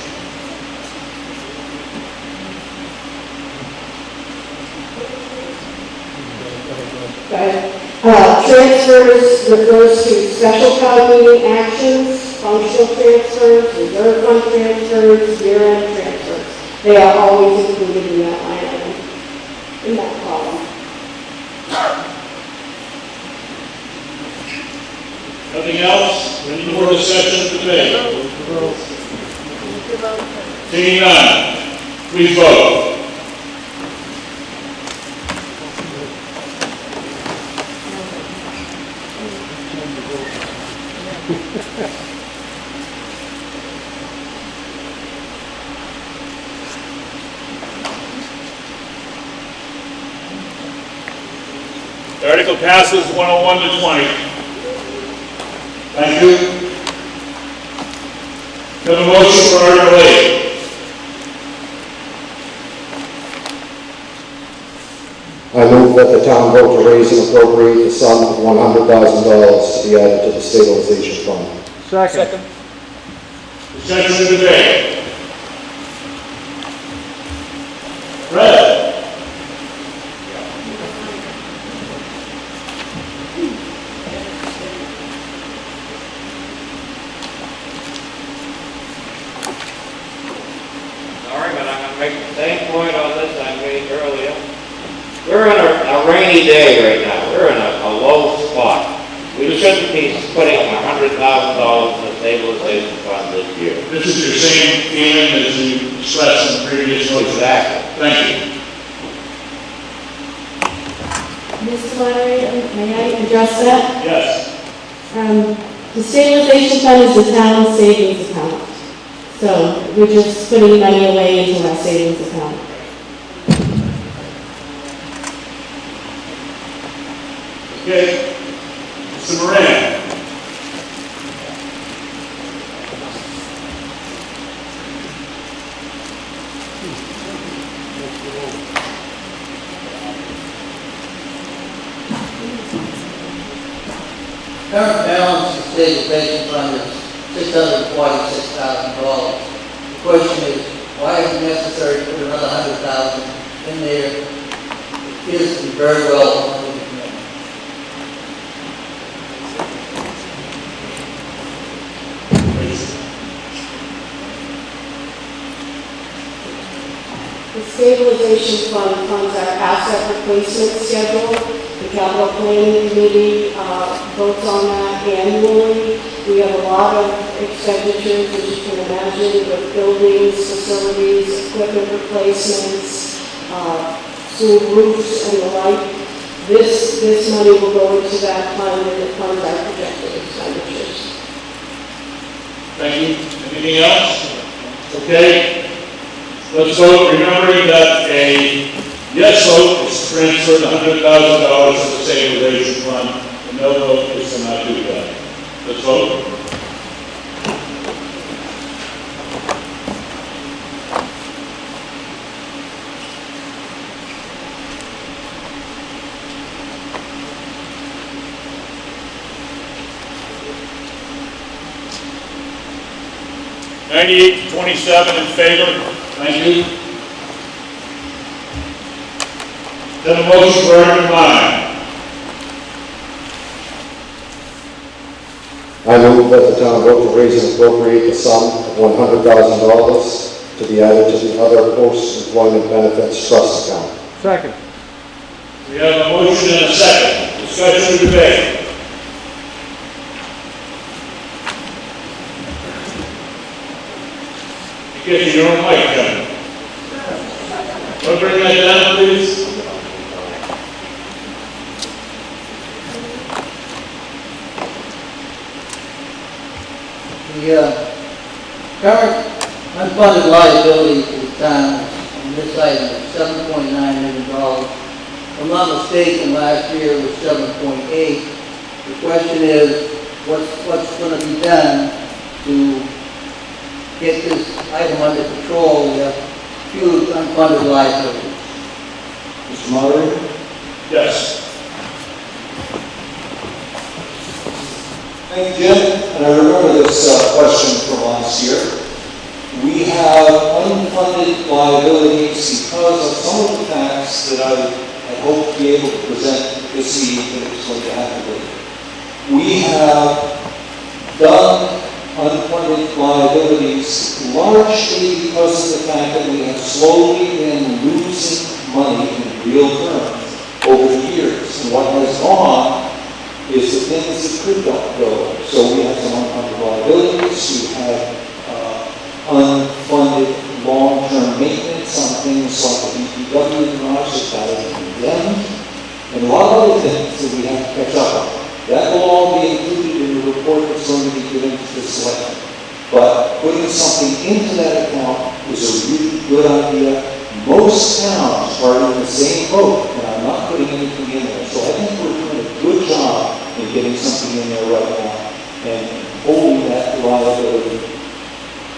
Transfers refers to special town meeting actions, functional transfers, reserve fund transfers, year-end transfers. They are always included in that line item, in that column.
Nothing else? Any more discussion today? Seeing none, please vote. The article passes 101 to 20. Thank you. Have a motion for Article 8.
I move that the town vote to raise and appropriate the sum of $100,000 to be added to the stabilization fund.
Second.
Discussion and debate. Fred.
Sorry, but I'm going to make the same point on this I made earlier. We're in a rainy day right now. We're in a low spot. We shouldn't be putting $100,000 in the stabilization fund this year.
This is your same feeling as you expressed in the previous motion.
Exactly.
Thank you.
Mr. Moderator, may I address that?
Yes.
The stabilization fund is the town's savings account. So we're just putting money away into our savings account.
Okay. Mr. Moran.
Current balance of stabilization fund is $646,000. The question is, why is it necessary to put another $100,000 in there? It appears to be very well under the commitment.
The stabilization fund funds our asset replacement schedule. The capital planning committee votes on that annually. We have a lot of expenditures, as you can imagine, with buildings, facilities, equipment replacements, school roofs and the like. This money will go into that fund and it funds our projected expenditures.
Thank you. Anything else? Okay. Let's vote, remembering that a yes vote is to transfer the $100,000 to the stabilization fund. A no vote is to not do that. Let's vote. $98 to $27 in favor. Thank you. Then a motion for Article 9.
I move that the town vote to raise and appropriate the sum of $100,000 to be added to the other post-employment benefits trust account.
Second.
We have a motion and a second. Discussion or debate? Get your own mic, Kevin. Bring that down, please.
The current unfunded liability to the town on this item is $7.9 million. If I'm not mistaken, last year was 7.8. The question is, what's going to be done to get this item under control? We have huge unfunded liabilities.
Mr. Moderator?
Yes.
Thank you, Jim. And I remember this question from last year. We have unfunded liabilities because of some of the facts that I hope to be able to present this evening if it's going to happen later. We have done unfunded liabilities largely because of the fact that we have slowly been losing money in real terms over the years. And what has gone is the things that could not go. So we have some unfunded liabilities, we have unfunded long-term maintenance on things like the DPW garage that is condemned, and a lot of other things that we have to catch up on. That will all be included in the report that's going to be given to the selection. But putting something into that account is a really good idea. Most towns are in the same boat, and I'm not putting anything in there. So I think we're doing a good job in getting something in there right now and holding that liability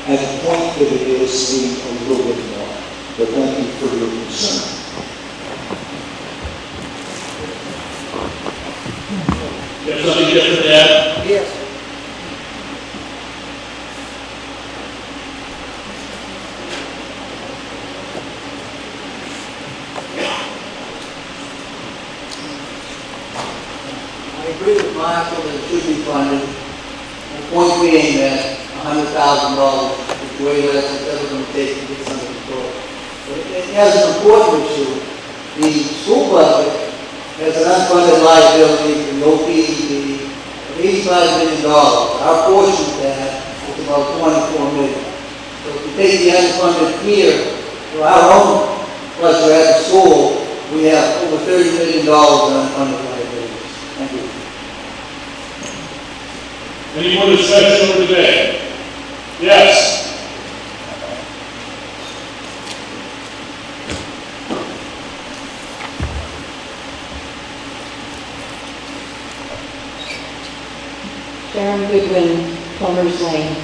at the point that it is maybe a little bit more. But thank you for your concern.
You have something different to add?
Yes. I agree with Michael that it should be funded. The point being that $100,000 is way less than it's ever going to take to get something control. But it has an important issue. The school budget has an unfunded liability for no PED of $85 million. Our portion of that is about $24 million. So if you take the unfunded here for our own plus we're at the school, we have over $30 million on unfunded liabilities. Thank you.
Any more discussion or debate? Yes.
Sharon Goodwin, Plumbers Lane.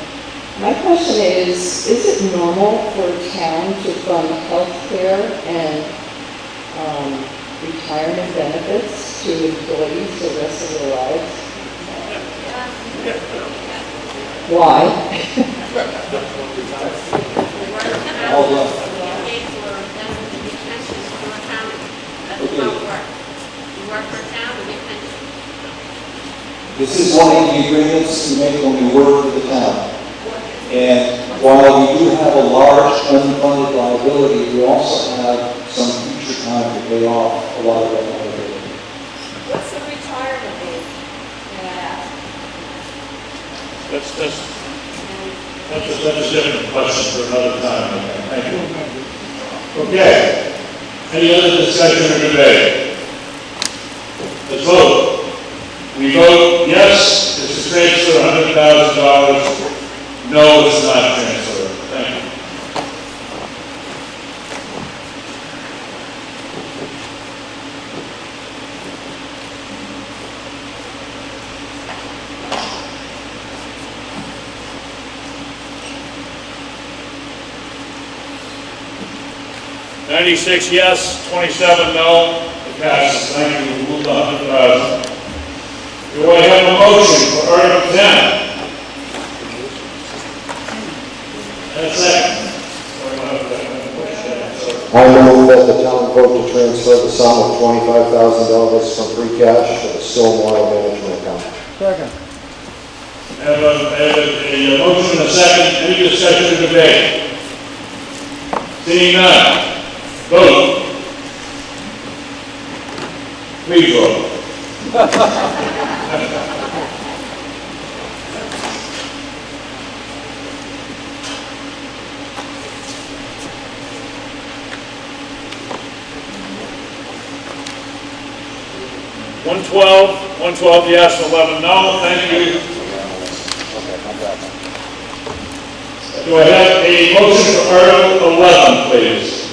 My question is it normal for a town to fund health care and retirement benefits to employees the rest of their lives? Why?
This is one of the agreements we make when we work for the town. And while we do have a large unfunded liability, we also have some future time to pay off a lot of that liability.
What's the retirement age, may I ask?
That's a different question for another time. Thank you. Okay. Any other discussion or debate? Let's vote. We vote yes, it's a transfer $100,000. No, it's not transfer. Thank you. $96 yes, 27 no. It passes. Thank you. We'll move on to $100,000. Do I have a motion for Article 10? And a second.
I move that the town vote to transfer the sum of $25,000 from free cash to the stormwater management account.
Second.
I have a motion and a second. Any discussion or debate? Seeing none. Vote. Please vote. $112 yes, 11 no. Thank you. Do I have a motion for Article 11, please?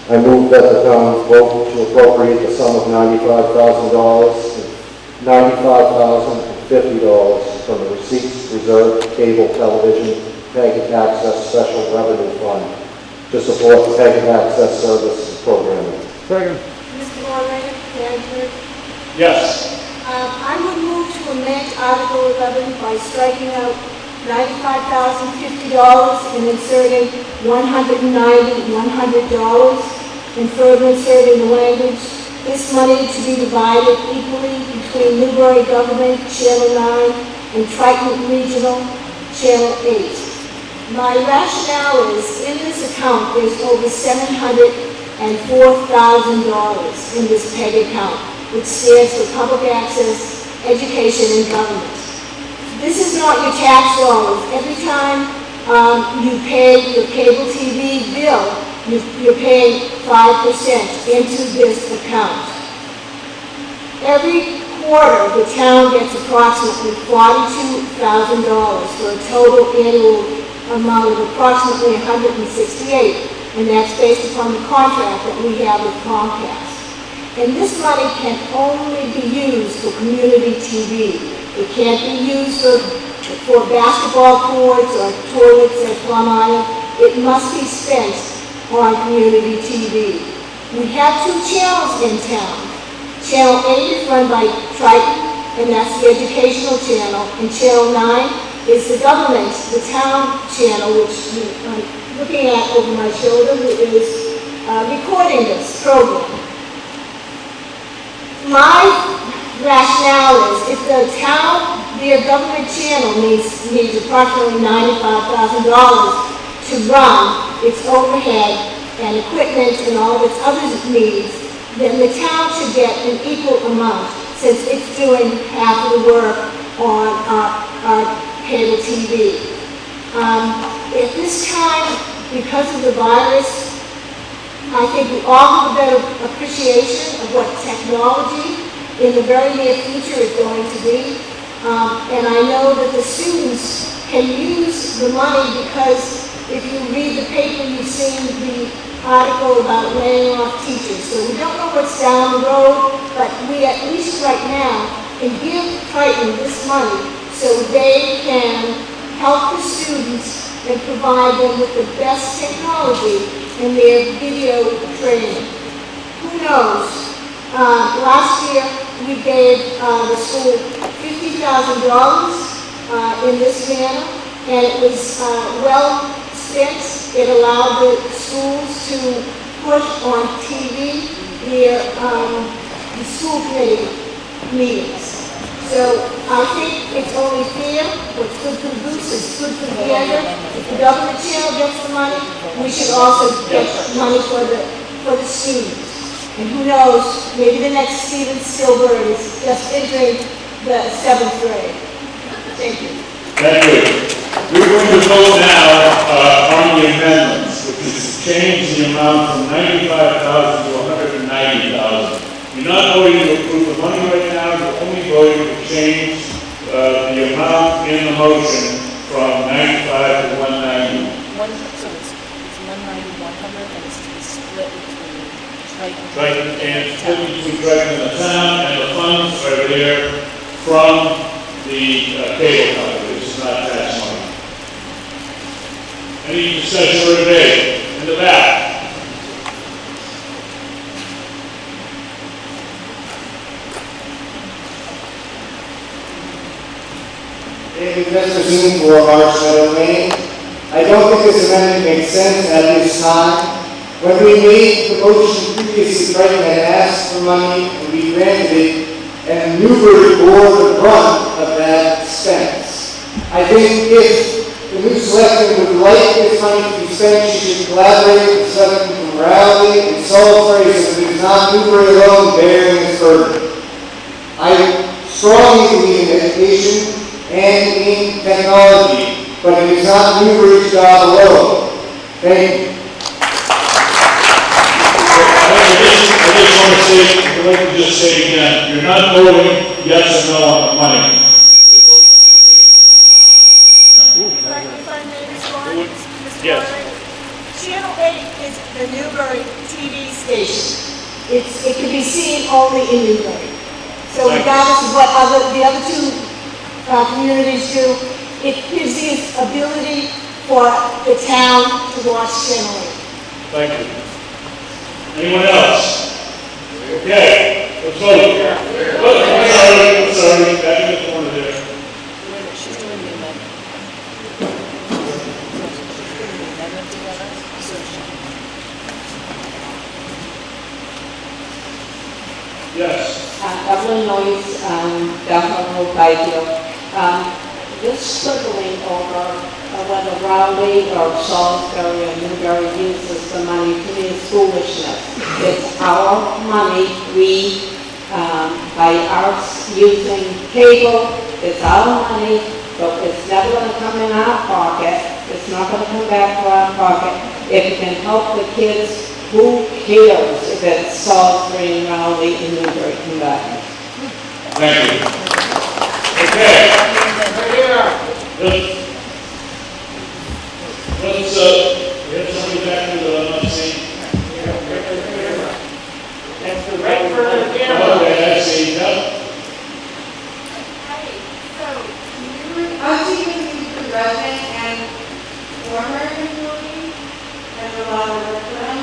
I move that the town vote to appropriate the sum of $95,000 and $95,050 from the Receipts Reserve Cable Television Packet Access Special Revenue Fund to support packet access services programming.
Second.
Mr. Moderator, Manager,
Yes.
I would move to amend Article 11 by striking out $95,050 and inserting $100 and further inserting the language, this money to be divided equally between Newbury Government, Channel 9, and Triton Regional, Channel 8. My rationale is, in this account, there's over $704,000 in this PEG account, which stands for Public Access, Education, and Government. This is not your tax dollars. Every time you pay your cable TV bill, you're paying 5% into this account. Every quarter, the town gets approximately $42,000 for a total annual amount of approximately $168,000, and that's based upon the contract that we have with Comcast. And this money can only be used for community TV. It can't be used for basketball courts or toilets at Plum Island. It must be spent on community TV. We have 2 channels in town. Channel 8 is run by Triton, and that's the educational channel, and Channel 9 is the government, the town channel, which I'm looking at over my shoulder, who is recording this program. My rationale is, if the town, their government channel needs approximately $95,000 to run its overhead and equipment and all of its other needs, then the town should get an equal amount, since it's doing half of the work on our cable TV. If this town because of the virus, I think we all have a better appreciation of what technology in the very near future is going to be. And I know that the students can use the money because if you read the paper, you've seen the article about laying off teachers. So we don't know what's down the road, but we at least right now can give Triton this money so they can help the students and provide them with the best technology in their video training. Who knows? Last year, we gave the school $50,000 in this manner, and it was well spent. It allowed the schools to put on TV their the school committee meetings. So I think it's only fair. What's good for the goose is good for the gander. If the government channel gets the money, we should also get money for the students. And who knows, maybe the next Steven Spielberg is just entering the 7th grade. Thank you.
Thank you. We're going to vote now on the amendments, which is to change the amount from $95,000 to $190,000. You're not voting to approve the money right now, you're only voting to change the amount in the motion from 95 to 190.
So it's 190, 100, and it's to be split between
Triton and split between Triton and the town, and the funds are there from the cable company. This is not tax money. Any discussion or debate? In the back.
David Messersohn for Marsh Meadow Lane. I don't think this amendment makes sense at this time. When we made the motion previously, Triton had asked for money and we granted it, and Newbury bore the brunt of that expense. I think if the new selectman would like this money to be spent, she should collaborate with the selectmen from Raleigh and Salisbury so that it is not Newbury alone bearing this burden. I strongly believe in education and in technology, but it is not Newbury's job alone. Thank you.
I'd like to just say again, you're not voting yes or no on the money.
If I may respond, Mr.
Yes.
Moderator? Channel 8 is the Newbury TV station.
It can be seen only in Newbury. So regardless of what the other two communities do, it gives the ability for the town to watch Channel 8.
Thank you. Anyone else? Okay, let's vote. I'm sorry, back in the corner there.
She's doing the amendment.
Yes.
Evelyn Noyes, downtown Road Byfield. This scribbling over whether Raleigh or Salisbury or Newbury uses the money to me is foolishness. It's our money. We, by our using cable, it's our money, but it's never going to come in our pocket. It's not going to come back to our pocket. If it can help the kids, who cares if it's Salisbury and Raleigh and Newbury combined?
Thank you. Okay. Let's we have somebody back here that I'm not seeing.
That's the right for the camera.
Okay, I see. Yep.
I'm speaking to the resident and former employee, and a lot of work for them.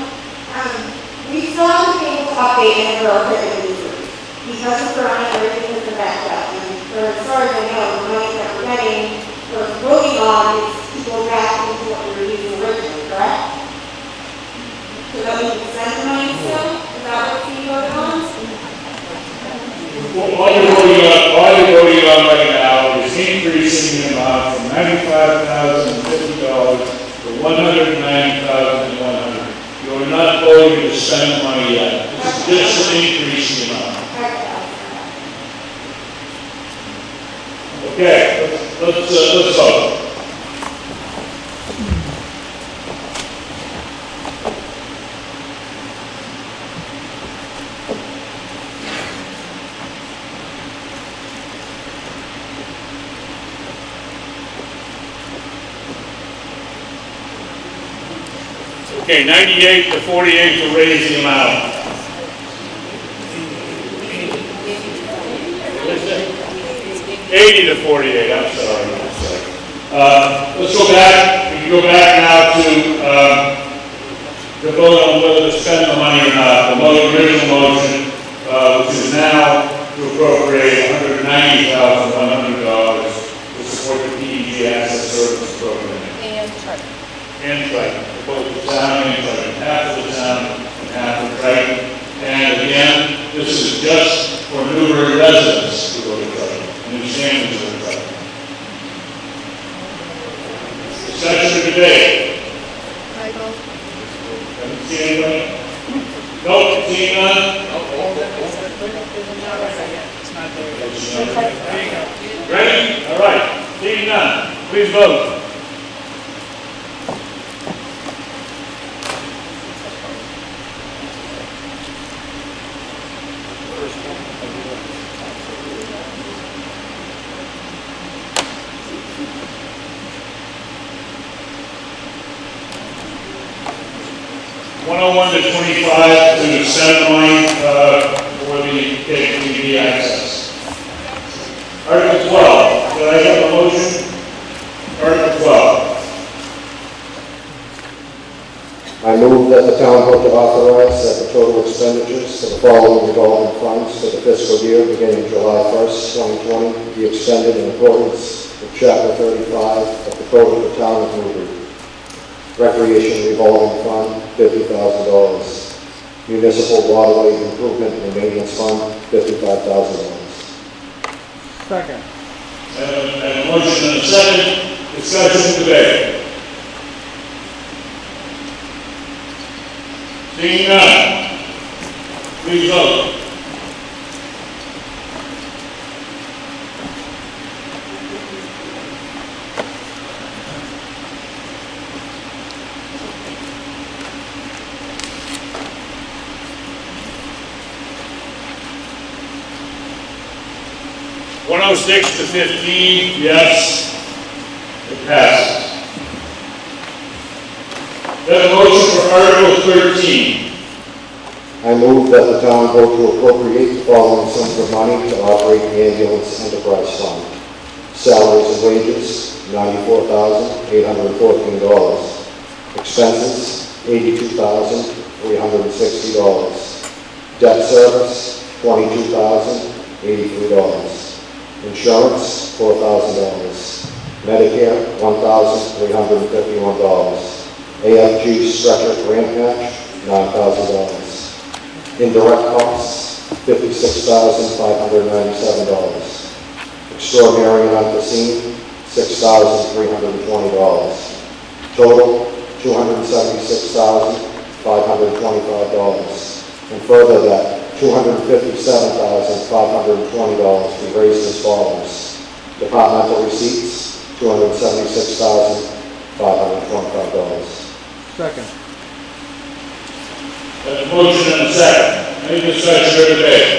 We still haven't been able to update any of our equipment users. Because of Corona, everything has been backed up. And for as far as I know, the money that we're getting or voting on is to go back into what we were using originally, correct? So that we can spend the money still? Is that what's being voted on?
All you're voting on right now is increasing the amount from $95,050 to $190,100. You are not voting to spend the money yet. This is just an increase in the amount. Okay, let's vote. Okay, 98 to 48 to raise the amount. 80 to 48, I'm sorry. Let's go back, we can go back now to vote on whether to spend the money or not. The original motion, which is now to appropriate $190,100 to support the PEG Access Service Program. And Triton, both the town and Triton, half of the town and half of Triton. And again, this is just for Newbury residents who go to Triton, and the families who go to Triton. Discussion or debate? Haven't seen anybody? Nope, seeing none? Ready? All right, seeing none, please vote. $101 to $25 to extend the money for the KTV access. Article 12, did I have a motion? Article 12.
I move that the town vote to authorize that the total expenditures for the following revolving funds for the fiscal year beginning July 1st, 2020 be expended in accordance with Chapter 35 of the Code of the Town of Newbury. Recreation revolving fund, $50,000. Municipal waterway improvement and maintenance fund, $55,000.
Second.
And a motion and a second. Discussion and debate. Seeing none, please vote. $106 to $15, yes, it passes. Then a motion for Article 13.
I move that the town vote to appropriate the following sums of money to operate the ambulance enterprise fund. Salaries and wages, $94,814. Expenses, $82,360. Debt service, $22,083. Insurance, $4,000. Medicare, $1,351. AFG stretcher grant match, $9,000. Indirect costs, $56,597. Extraordinary and unforeseen, $6,320. Total, $276,525. And further that $257,520 be raised as follows. Departmental receipts, $276,525.
Second.
There's a motion and a second. Any discussion or debate?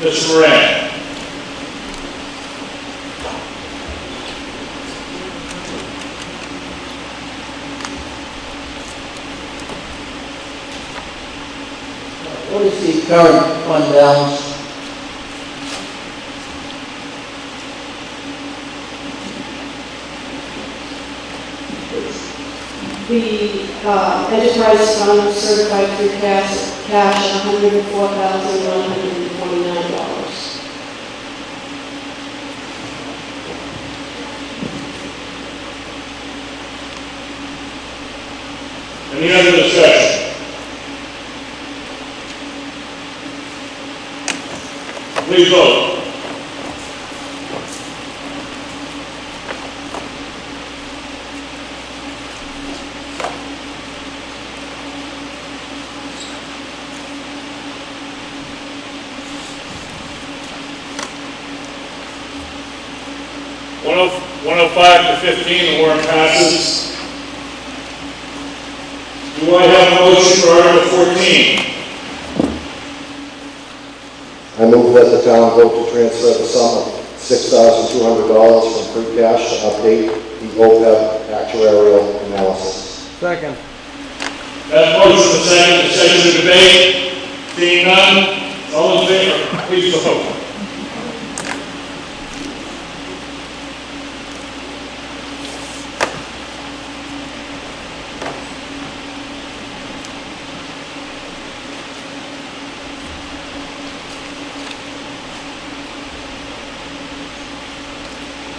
Mr. Moran.
What is the current fund balance?
The enterprise fund certified through cash $104,129.
Any other discussion? Please vote. $105 to $15, the warrant passes. Do I have a motion for Article 14?
I move that the town vote to transfer the sum of $6,200 from free cash to update the OPEB actuarial analysis.
Second.
Motion and second, discussion or debate. Seeing none, all in favor, please vote.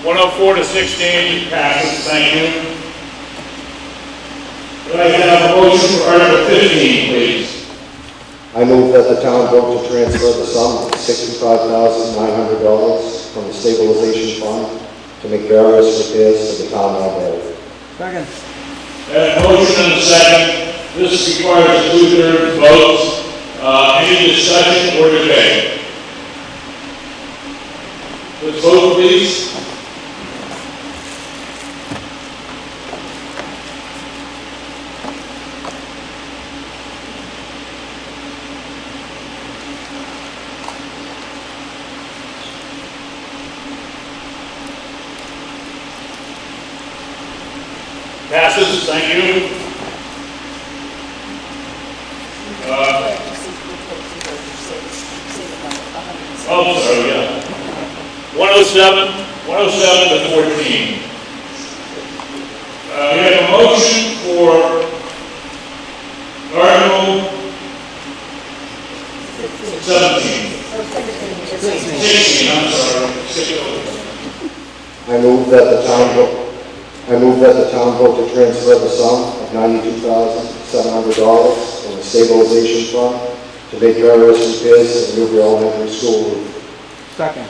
(104 to 16) passes. Thank you. Could I have a motion for Article 15, please?
I move that the town vote to transfer the sum of $65,900 from the stabilization fund to make various repairs to the town library.
Second.
Motion and a second. This requires a 2/3 vote. Any discussion or debate? Let's vote, please. Passes, thank you. Oh, sorry, yeah. 107 to 14. We have a motion for Article 17. 16, I'm sorry.
I move that the town vote to transfer the sum of $92,700 from the stabilization fund to make various repairs to the Newbury Elementary School roof.
Second.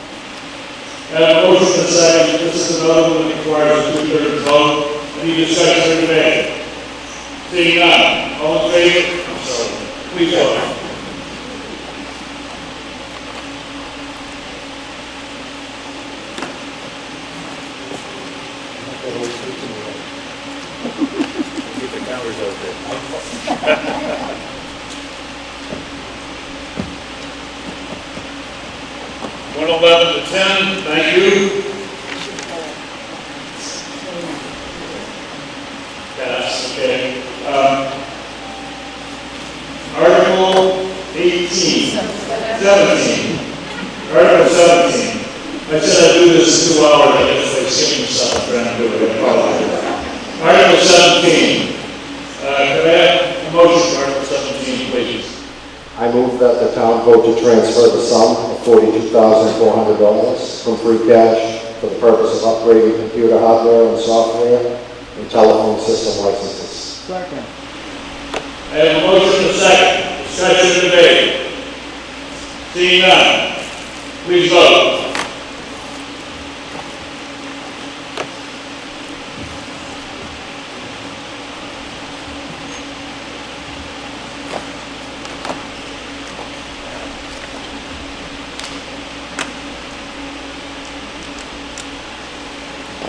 Motion and second. This is another one that requires a 2/3 vote. Any discussion or debate? Seeing none, all in favor? I'm sorry. Please vote.
Get the counters out there.
111 to 10, thank you. Yes, okay. Article 18, 17. Article 17. I said I'd do this in 2 hours, I guess they skipped something trying to do it. I apologize. Article 17. Could I have a motion for Article 17, please?
I move that the town vote to transfer the sum of $42,400 from free cash for the purpose of upgrading computer hardware and software and telephone system licenses.
Second.
I have a motion and a second. Discussion and debate. Seeing none, please vote.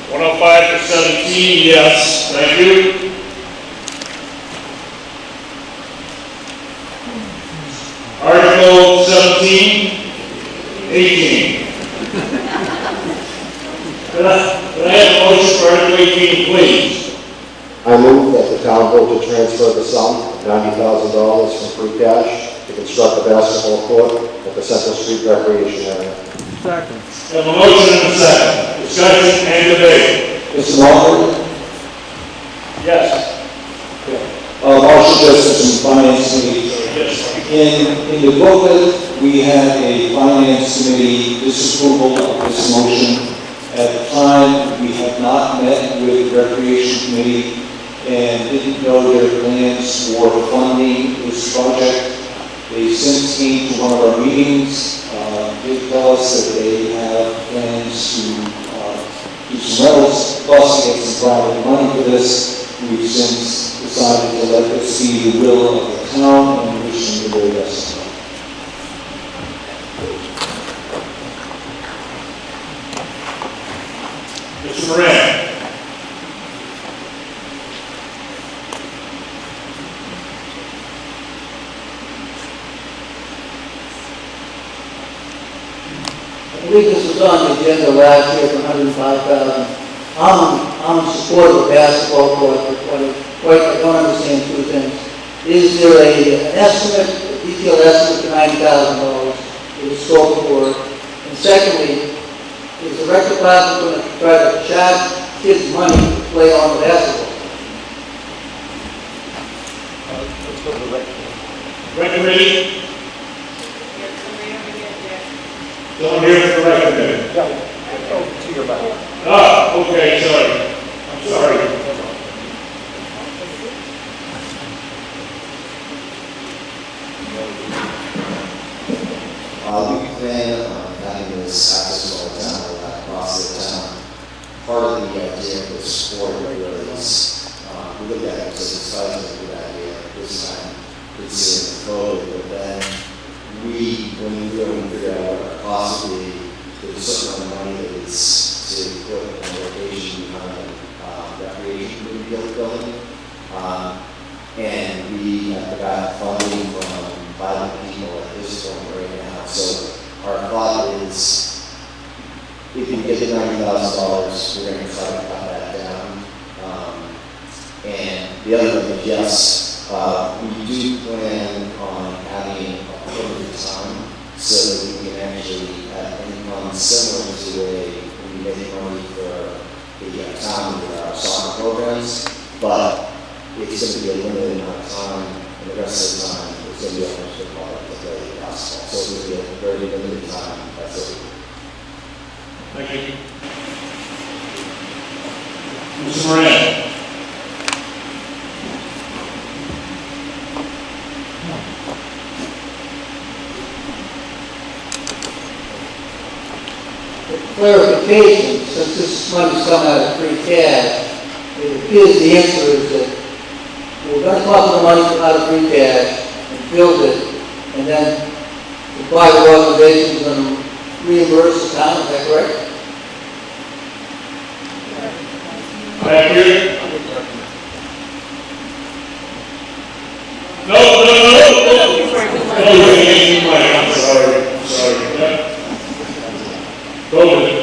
(105 to 17), yes, thank you. Article 17, 18. Could I have a motion for Article 18, please?
I move that the town vote to transfer the sum of $90,000 from free cash to construct a basketball court at the Central Street Recreation Area.
Second.
I have a motion and a second. Discussion and debate.
Mr. Lawler?
Yes.
Marshall Justice and Finance Committee.
Yes.
In the booklet, we had a Finance Committee disapproval of this motion. At the time, we had not met with the Recreation Committee and didn't know their plans for funding this project. They since came to one of our meetings, did tell us that they have plans to do some rentals, plus get some private money for this. We've since decided to let this be the will of the town and wish them the very best.
Mr. Moran.
I believe this was on the agenda last year for $105,000. I'm in support of the basketball court for 20. I don't understand two things. Is there an estimate, a detailed estimate for $90,000 for the scope of work? And secondly, is the rec department going to try to charge kids money to play on the basketball?
Let's go to the rec.
Rec committee? Someone here for the rec committee?
Yeah. Oh, to your back.
Ah, okay, sorry. I'm sorry.
We plan on having this access all the town, across the town. Part of the idea of this sport really is, we look at it as a sizable good idea. This time, it's in the code, but then when we go and figure out what our cost would be, there's a certain amount of money that is to put in a location behind recreation building. And we have got funding from 5 people at this point right now. So our thought is, if we get the $90,000, we're going to try to cut that down. And the other thing is, yes, we do plan on having a permanent time so that we can actually have income similar to the way we make money for the town with our soccer programs, but it's going to be a limited amount of time, and the rest of the time it's going to be almost required to play basketball. So it's going to be a very limited time. That's it.
Thank you. Mr. Moran.
Clarification, since this money's coming out of free cash, it appears the answer is that we're going to come up with the money out of free cash and build it, and then the private organization is going to reimburse the town, is that correct?
Thank you. No. I'm sorry. Yeah. Go with it.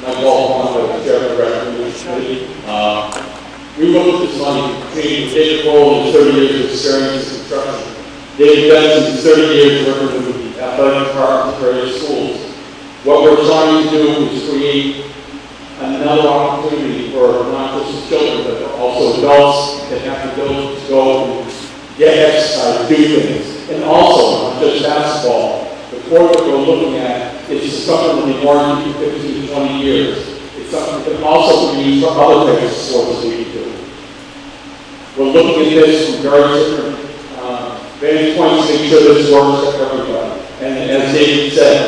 I'm Paul, I'm the chairman of the Revenue Committee. We looked at this money between David Cole and his 30 years of experience in construction. David Benson's 30 years working with the athletic departments of various schools. What we're trying to do is create another opportunity for not just children, but also adults that have the ability to go and get exercise, do things. And also, not just basketball, the court that we're looking at is something that we warranty for 15 to 20 years. It's something that can also be used for other things sports that we can do. We're looking at this from various different vantage points to make sure this works for everybody. And as David said,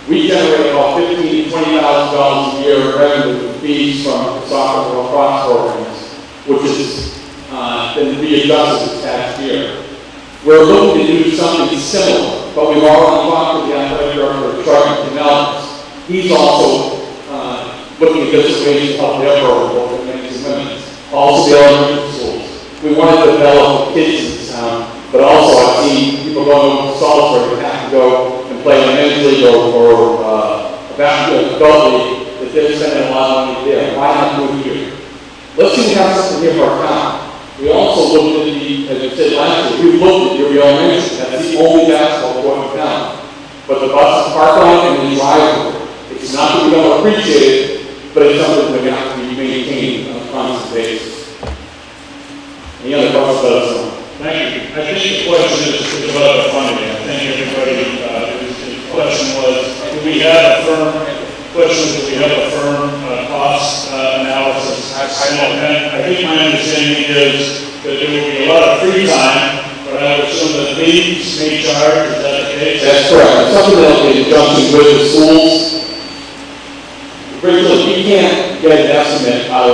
we generate about $15,000 to $20,000 a year of revenue with fees from soccer or lacrosse programs, which is then readjusted this past year. We're looking to do something similar, but we've already talked to the athletic director of Charlie Canales. He's also looking at different ways to help their program, both men and women. Also the elementary schools. We want to develop kids in this town, but also I've seen people going to Salisbury that have to go and play in a men's league or a basketball adult league that they're spending a lot of money there. Why not do it here? Let's see if we have something here for our town. We also looked at the, as I said last year, we looked at Newbury Elementary. That's the only basketball court in town. But the buses park on and we drive over. It's not that we don't appreciate it, but it's something that we have to be maintained on a constant basis. Any other questions about us?
Thank you. I think the question is about the funding. I think everybody, the question was, do we have a firm cost analysis? And I think my understanding is that there will be a lot of free time, but I would assume that leagues may charge. Is that the case?
That's correct. It's something that in conjunction with the schools. Originally, we can't get an estimate out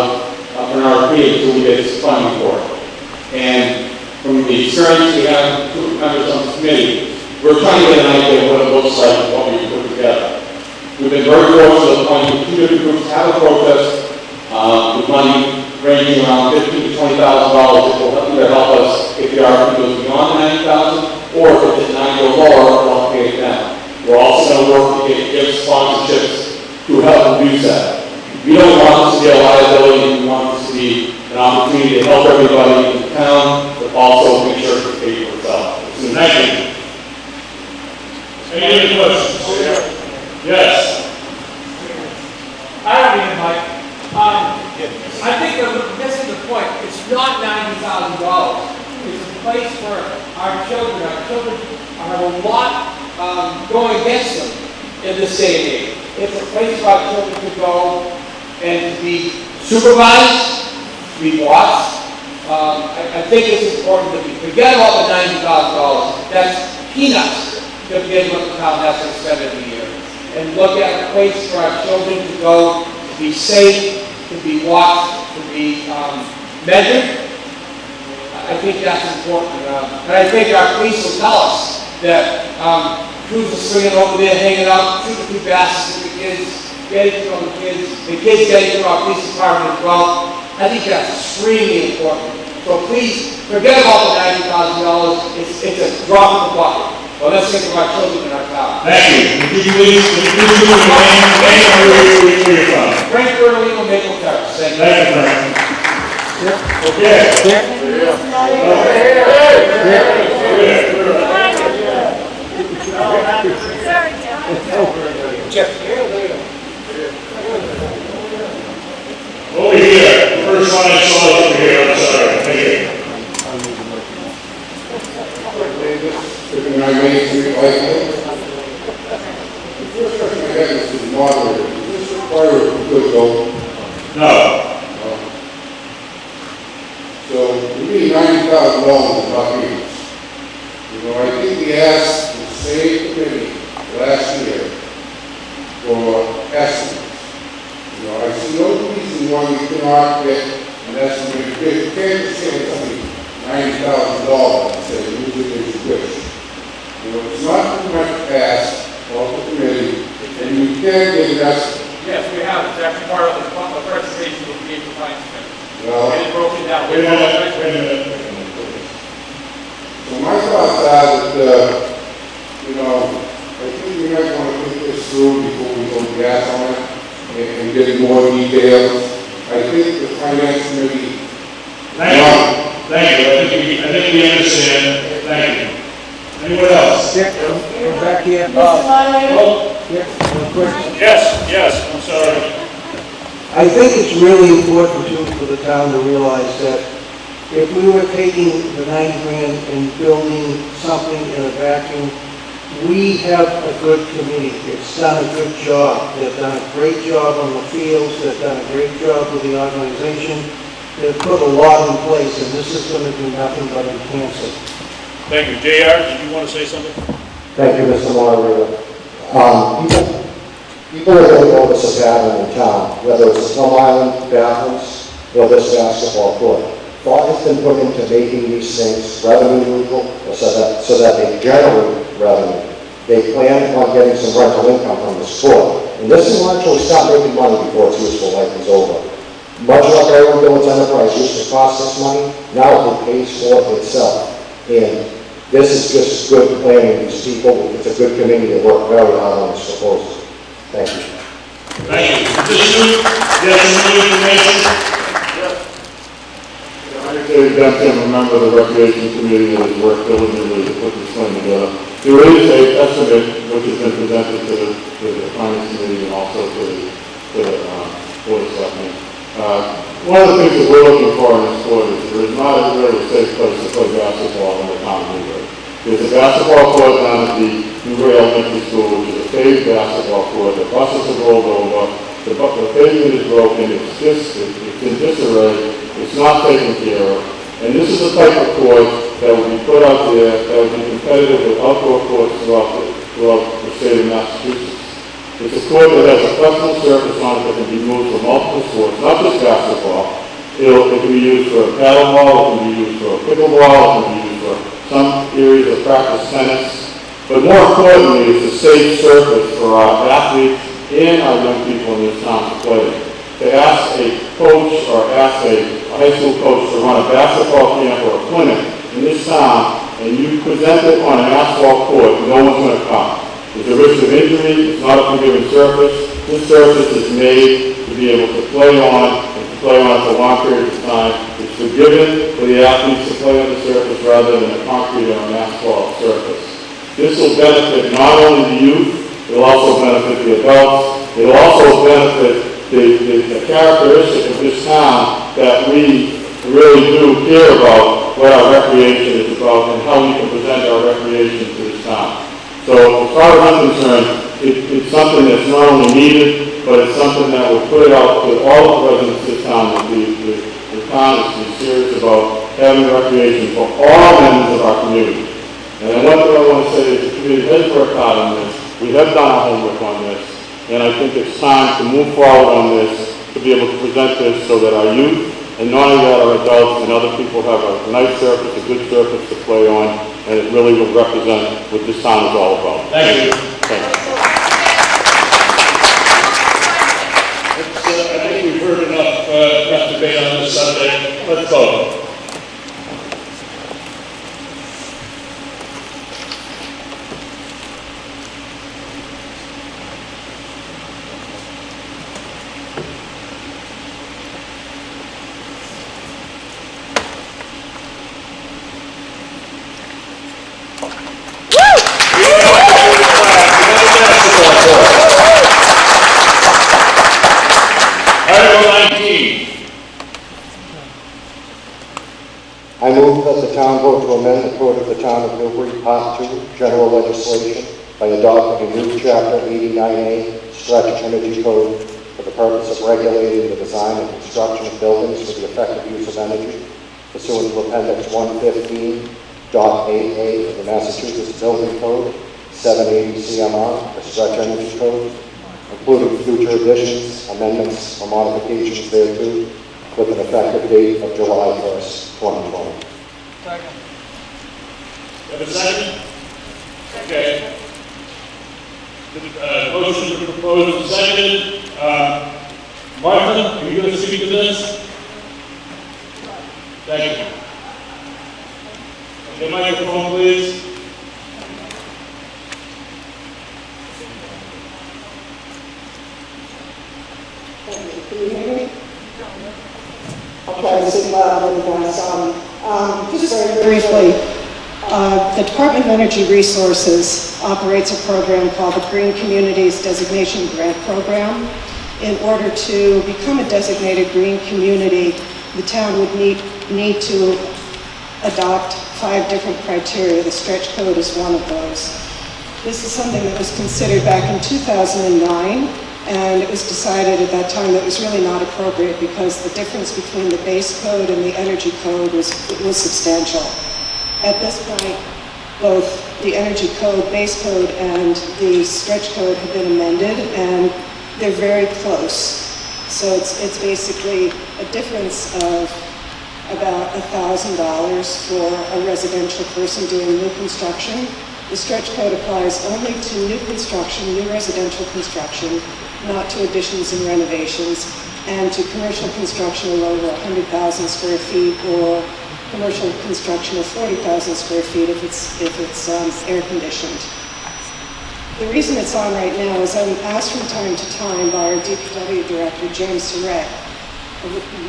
of an RFP until we get funding for it. And from the experience we have with members on the committee, we're trying to get an idea of what it looks like and what we can put together. We've been very close to the point where 2 different groups have a protest with money ranging around $15,000 to $20,000 that will either help us if the RFP goes beyond $90,000 or if it's at 90 or lower, we'll pay it down. We're also going to work to get sponsorships to help reduce that. We don't want this to be a liability, we want this to be an opportunity to help everybody in the town, but also make sure it's paid for itself.
Thank you. Any other questions? Yes.
I don't even like, I think we're missing the point. It's not $90,000. It's a place for our children. Our children have a lot going against them in this day and age. It's a place for our children to go and to be supervised, to be watched. I think it's important that we forget about the $90,000. That's peanuts compared to what the town has to spend every year. And look at a place for our children to go, to be safe, to be watched, to be measured. I think that's important. And I think our police will tell us that crews are swinging over there, hanging out, shooting two bastards at the kids, getting from the kids getting from our police department as well. I think that's extremely important. So please, forget about the $90,000. It's a drop in the bucket. Well, let's think of our children in our town.
Thank you. Would you please remain where you're from?
Frank Bertolino, Maple Terrace. Thank you.
Thank you, Frank. Okay. Over here. The first one I saw is over here. I'm sorry. Thank you.
My Main Street Light. The first question I had is to the moderator. Does this require a good vote?
No.
So, to me, $90,000 is not huge. You know, I think we asked the same committee last year for estimates. You know, I see no reason why we cannot get an estimate. You can't just say something $90,000 and say, use it as you wish. You know, it's not too much to ask of the committee, and you can get an estimate.
Yes, we have. It's actually part of the presentation of the April Finance Committee.
Well,
it is broken down.
Wait a minute. So my thoughts are that, you know, I think we might want to think this through before we go gas on it and get more details. I think the Finance Committee...
Thank you. I think we understand. Thank you. Anyone else?
We're back here.
Yes, I'm sorry.
I think it's really important too for the town to realize that if we were taking the $90 grand and building something in a vacuum, we have a good committee. It's done a good job. They've done a great job on the fields. They've done a great job with the organization. They've put a lot in place, and this is going to do nothing but enhance it.
Thank you. JR, did you want to say something?
Thank you, Mr. Moderator. People are going to notice a pattern in town, whether it's the Plum Island bathrooms or this basketball court. Thought has been put into making these things revenue neutral, or so that they generate revenue. They plan on getting some rental income from the sport. And this will actually start making money before its useful life is over. Much like our village enterprise used to cost us money, now it pays for itself. And this is just good planning. These people, it's a good committee that worked very hard on this proposal. Thank you.
Thank you. Additional? Yes, new information?
I say that I'm a member of the Recreation Committee that has worked diligently to put this plan together. There is an estimate which has been presented to the Finance Committee and also to the Board of Selectmen. One of the things that we're looking for in this court is there is not a really safe place to play basketball in the town of Newbury. There's a basketball court down at the Newbury Elementary School, which is a paved basketball court. The buses have rolled over. The pavement is broken. It's in disarray. It's not taken care of. And this is the type of court that will be put out there that will be competitive with outdoor courts throughout the state of Massachusetts. It's a court that has a flexible surface on it that can be used for multiple sports, not just basketball. It can be used for a paddleball, it can be used for a pickleball, it can be used for some areas of practice tennis. But more importantly, it's a safe surface for our athletes and our young people in this town to play. To ask a coach or ask a high school coach to run a basketball camp or a clinic in this town, and you present it on an asphalt court, no one's going to come. There's a risk of injury. It's not a forgiving surface. This surface is made to be able to play on and to play on for long periods of time. It's forgiven for the athletes to play on the surface rather than a concrete or an asphalt surface. This will benefit not only the youth, it will also benefit the adults. It will also benefit the characteristic of this town that we really do care about what our recreation is about and how we can present our recreation to this town. So as far as I'm concerned, it's something that's not only needed, but it's something that will put it out to all the residents of this town that the town is serious about having recreation for all members of our community. And one thing I want to say is the community has worked hard on this. We have done our homework on this. And I think it's time to move forward on this, to be able to present this so that our youth, and not only that, our adults and other people have a nice surface, a good surface to play on, and it really will represent what this town is all about.
Thank you.
Thank you.
I think we've heard enough debate on this subject. Let's vote.
I move that the town vote to amend the Code of the Town of Newbury, Part 2, General Legislation, by adopting a new Chapter 89A Stretch Energy Code for the purpose of regulating the design and construction of buildings for the effective use of energy, pursuant to Appendix 115.8A of the Massachusetts Building Code, 780 CMR, the Stretch Energy Code, including future additions, amendments, or modifications thereto, with an effective date of July 1st, 2020.
Second. You have a second? Okay. The motion to propose is seconded. Martha, are you going to speak to this? Thank you. The microphone, please.
Can you hear me? I'll try to speak louder than you guys. Just very briefly, the Department of Energy Resources operates a program called the Green Communities Designation Grant Program. In order to become a designated green community, the town would need to adopt 5 different criteria. The stretch code is one of those. This is something that was considered back in 2009. And it was decided at that time that it was really not appropriate because the difference between the base code and the energy code was substantial. At this point, both the energy code, base code, and the stretch code have been amended, and they're very close. So it's basically a difference of about $1,000 for a residential person doing new construction. The stretch code applies only to new construction, new residential construction, not to additions and renovations, and to commercial construction of over 100,000 square feet or commercial construction of 40,000 square feet if it's air conditioned. The reason it's on right now is I'm asked from time to time by our DPW director, James Surratt,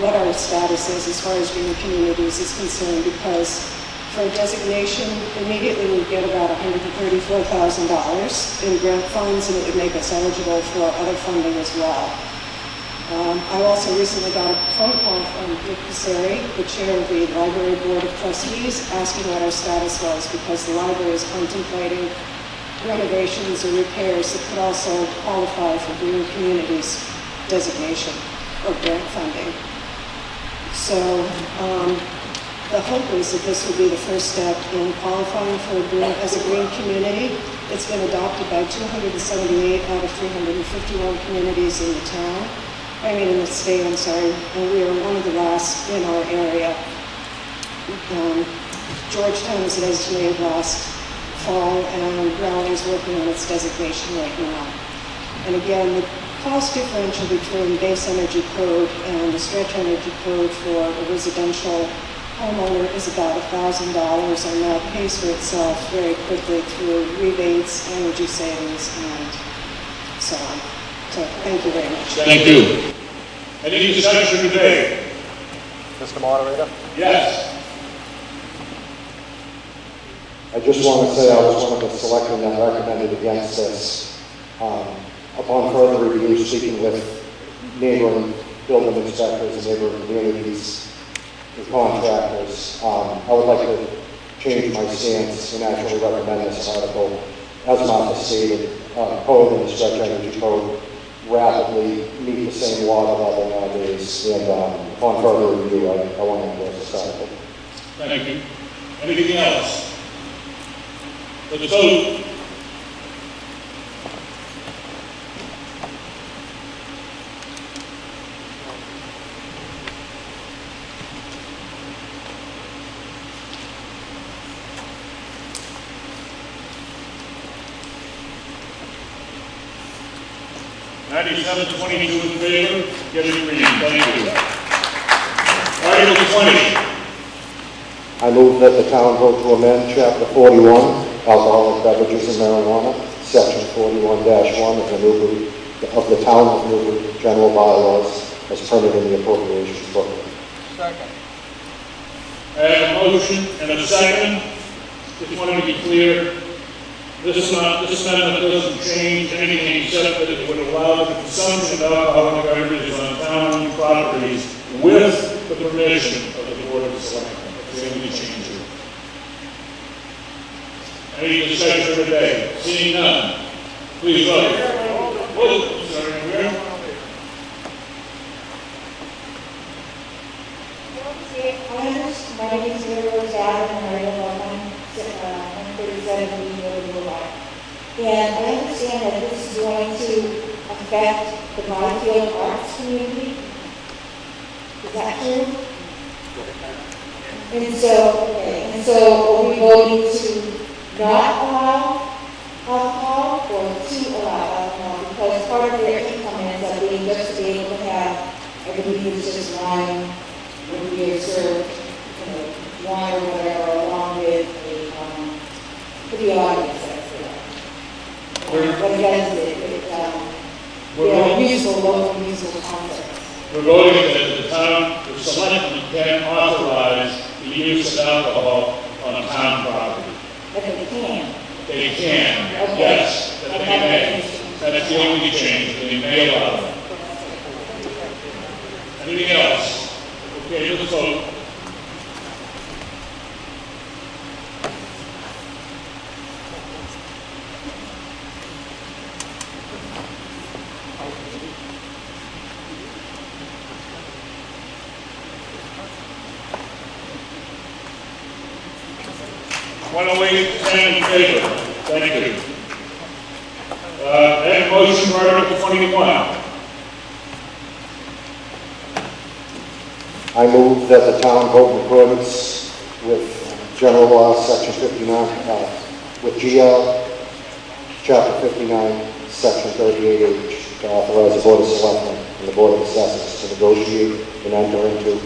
what our status is as far as green communities is concerned, because for a designation, immediately we get about $134,000 in grant funds, and it would make us eligible for other funding as well. I also recently got a phone call from Dick Passeri, the chair of the Library Board of Trustees, asking what our status was, because the library is contemplating renovations or repairs that could also qualify for green communities designation or grant funding. So, the hope is that this will be the first step in qualifying for as a green community. It's been adopted by 278 out of 351 communities in the town. In the state, I'm sorry. And we are one of the last in our area. Georgetown was designated last fall, and Raleigh is working on its designation right now. And again, the cost differential between base energy code and the stretch energy code for a residential homeowner is about $1,000, and that pays for itself very quickly through rebates, energy savings, and so on. So thank you very much.
Thank you. Any discussion or debate?
Mr. Moderator?
Yes.
I just want to say I was one of the selectmen that recommended against this. Upon further review, speaking with neighboring building inspectors and neighboring communities and contractors, I would like to change my stance and actually recommend this article. As Martha stated, code and the stretch energy code rapidly meet the same water level nowadays, and upon further review, I want to endorse this article.
Thank you. Anything else? Let's vote. Ninety-seven, 22 in favor, get it green. Thank you. Article 20.
I move that the town vote to amend Chapter 41, Alcoholic Beverages and Marijuana, Section 41-1 of the Town of Newbury General Bylaws as printed in the appropriations book.
Second.
I have a motion and a second. Just wanted to be clear, this amendment doesn't change anything except that it would allow the consumption of alcoholic beverages on town properties with the permission of the Board of Selectmen. That's the only change here. Any discussion today? Seeing none, please vote. Oh, sorry, where?
My name is Newbury, and I live on 137 Newbury Boulevard. And I understand that this is going to affect the Byfield arts community. Is that true? And so are we voting to not allow alcohol or to allow alcohol? Because part of their income ends up being just to be able to have, I believe it's just wine, when beer served, wine or whatever, along with for the audience, that's it. What it does is local musical concerts.
We're voting that the town, the selectmen can authorize the use of alcohol on town property.
But they can.
They can,
Okay.
yes, that they may. That's the only change, that they may allow it. Anything else? Okay, let's vote. In favor. Thank you. I have a motion for Article 21.
I move that the town vote in accordance with General Law, Section 59, with GL, Chapter 59, Section 38H, to authorize the Board of Selectmen and the Board of Assessors to negotiate and enter into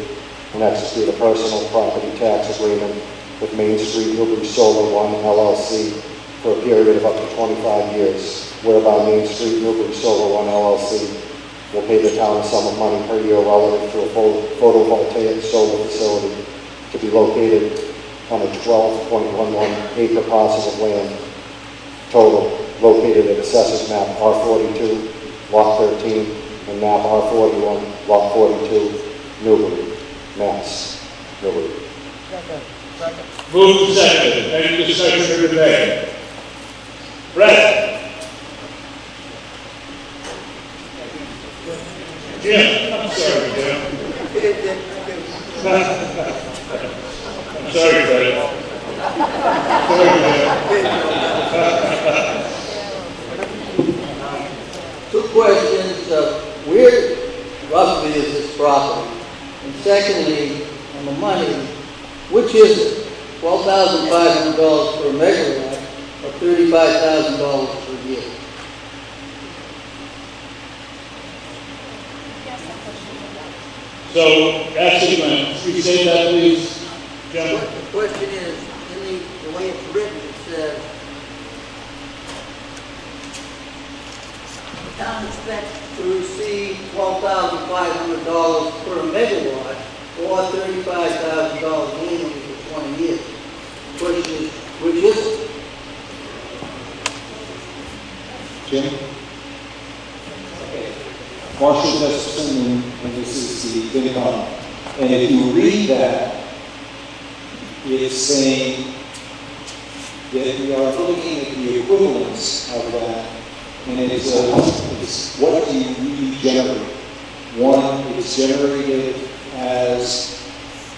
and execute a personal property tax agreement with Main Street Newbury Solar One LLC for a period of up to 25 years, whereby Main Street Newbury Solar One LLC will pay the town a sum of money per year relative to a photovoltaic solar facility to be located on a 12.11 acre parcel of land total located at Assessors Map R42, Lot 13, and Map R41, Lot 42, Newbury, Mass. Newbury.
Moved and seconded. Any discussion or debate? Brett? Jim? I'm sorry, Jim. I'm sorry, Brett.
Two questions. Where roughly is this property? And secondly, on the money, which is it? $12,500 per megawatt or $35,000 per year?
So, actually, can you say that, please, Jim?
The question is, in the way it's written, it says, the town expect to receive $12,500 per megawatt or $35,000 annually for 20 years. Question is, which is it?
Jim? Marshall Jesperson, and this is the FinCom. And if you read that, it's saying that we are looking at the equivalence of that, and it's what do you really generate? One, it's generated as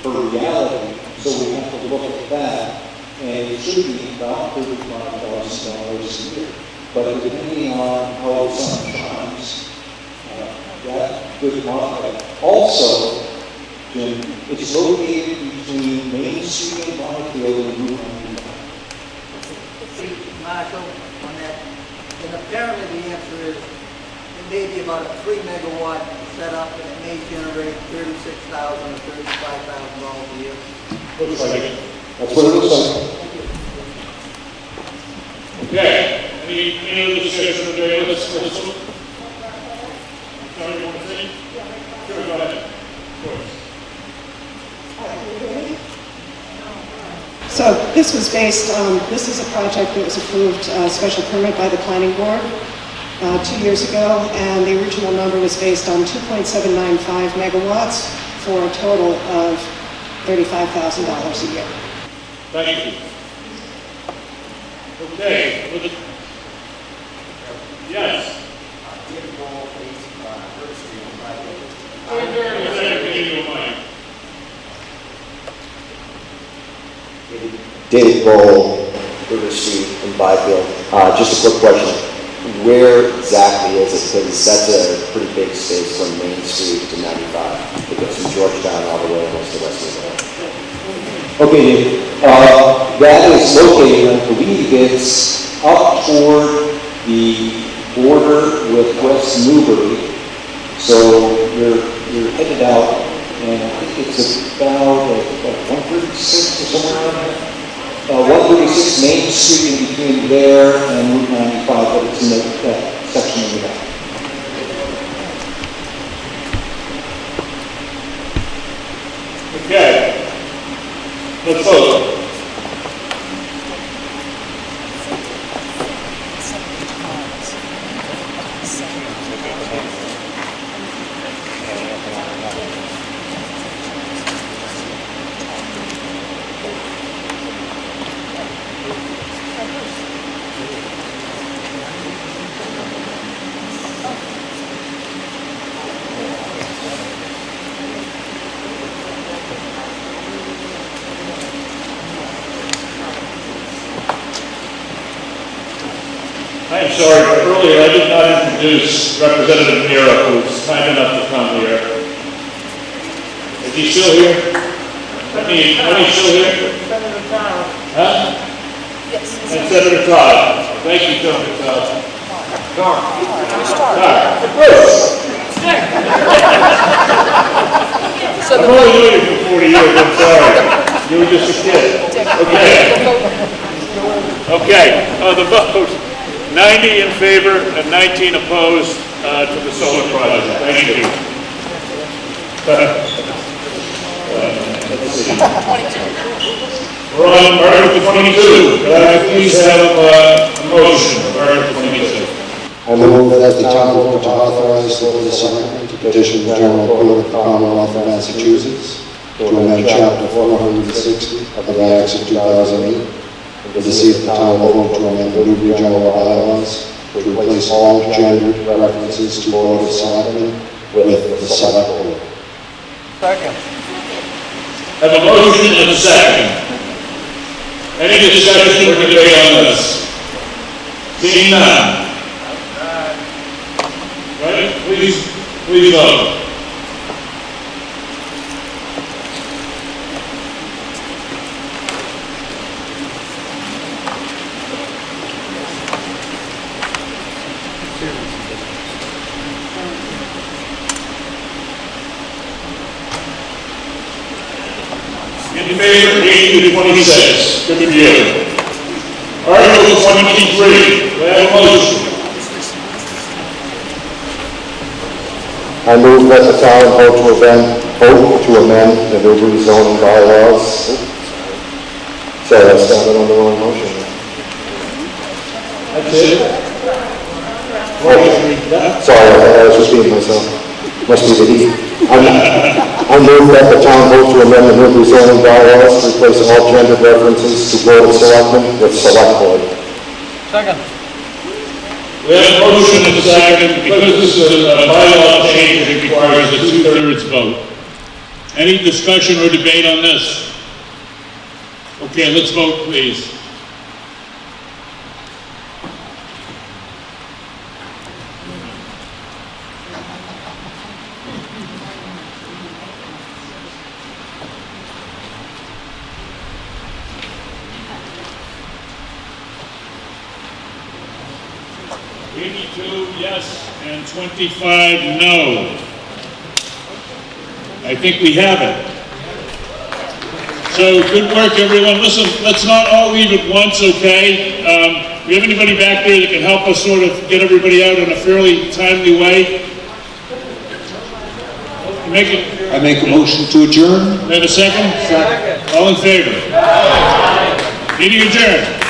per reality, so we have to look at that, and it should be about $35,000 a year. But depending on how the sun shines, that could modify. Also, Jim, it's located between Main Street and Byfield and Route 95.
Marshall, on that, and apparently the answer is it may be about a 3 megawatt setup, and it may generate $36,000 or $35,000 a year.
Looks like it. That's what it looks like.
Okay, any other discussion today? Let's look. Sorry, you want to say? Sure, go ahead. Of course.
So this was based on, this is a project that was approved, special permit by the planning board 2 years ago, and the original number was based on 2.795 megawatts for a total of $35,000 a year.
Thank you. Okay, with the, yes.
David Bowl, River Street in Byfield. Just a quick question. Where exactly is it? Because that's a pretty big space from Main Street to 95. It goes from Georgetown all the way almost to West Newbury.
Okay, that is located, I believe it's up toward the border with West Newbury. So you're headed out, and I think it's about 136 or somewhere around there. 136 Main Street in between there and Route 95, but it's in that section of the back.
Okay. Let's vote. I'm sorry, but earlier I did not introduce Representative Mira, who's kind enough to come here. Is he still here? When he's still here?
Senator Todd.
Huh?
Yes.
And Senator Todd. Thank you, Senator Todd. Bruce! I've only known you for 40 years, I'm sorry. You were just a kid. Okay, the vote. 90 in favor and 19 opposed to the solar project. Thank you. Let's see. We're on Article 22. Could I please have a motion for Article 22?
I move that the town vote to authorize the Board of Selectmen to petition the General Code of the Commonwealth of Massachusetts to amend Chapter 460 of the Acts of 2008, and to see if the town will vote to amend the Newbury General Bylaws to replace all gendered references to Board of Selectmen with the Select Board.
Second.
I have a motion and a second. Any discussion or debate on this? Seeing none. Right? Please vote. In favor, 80 to 26. Good for you. Article 23. Do I have a motion?
I move that the town vote to amend the Newbury zoning bylaws. Sorry, I started on the wrong motion.
That's it?
Sorry, I was repeating myself. Must be the heat. I move that the town vote to amend the Newbury zoning bylaws to replace all gender references to Board of Selectmen with Select Board.
Second.
We have a motion and a second. Because this is a bylaw change, it requires a 2/3 vote. Any discussion or debate on this? Okay, let's vote, please. Yes, and 25 no. I think we have it. So good work, everyone. Listen, let's not all leave at once, okay? We have anybody back there that can help us sort of get everybody out in a fairly timely way?
I make a motion to adjourn.
We have a second? Second. All in favor? Meeting adjourned.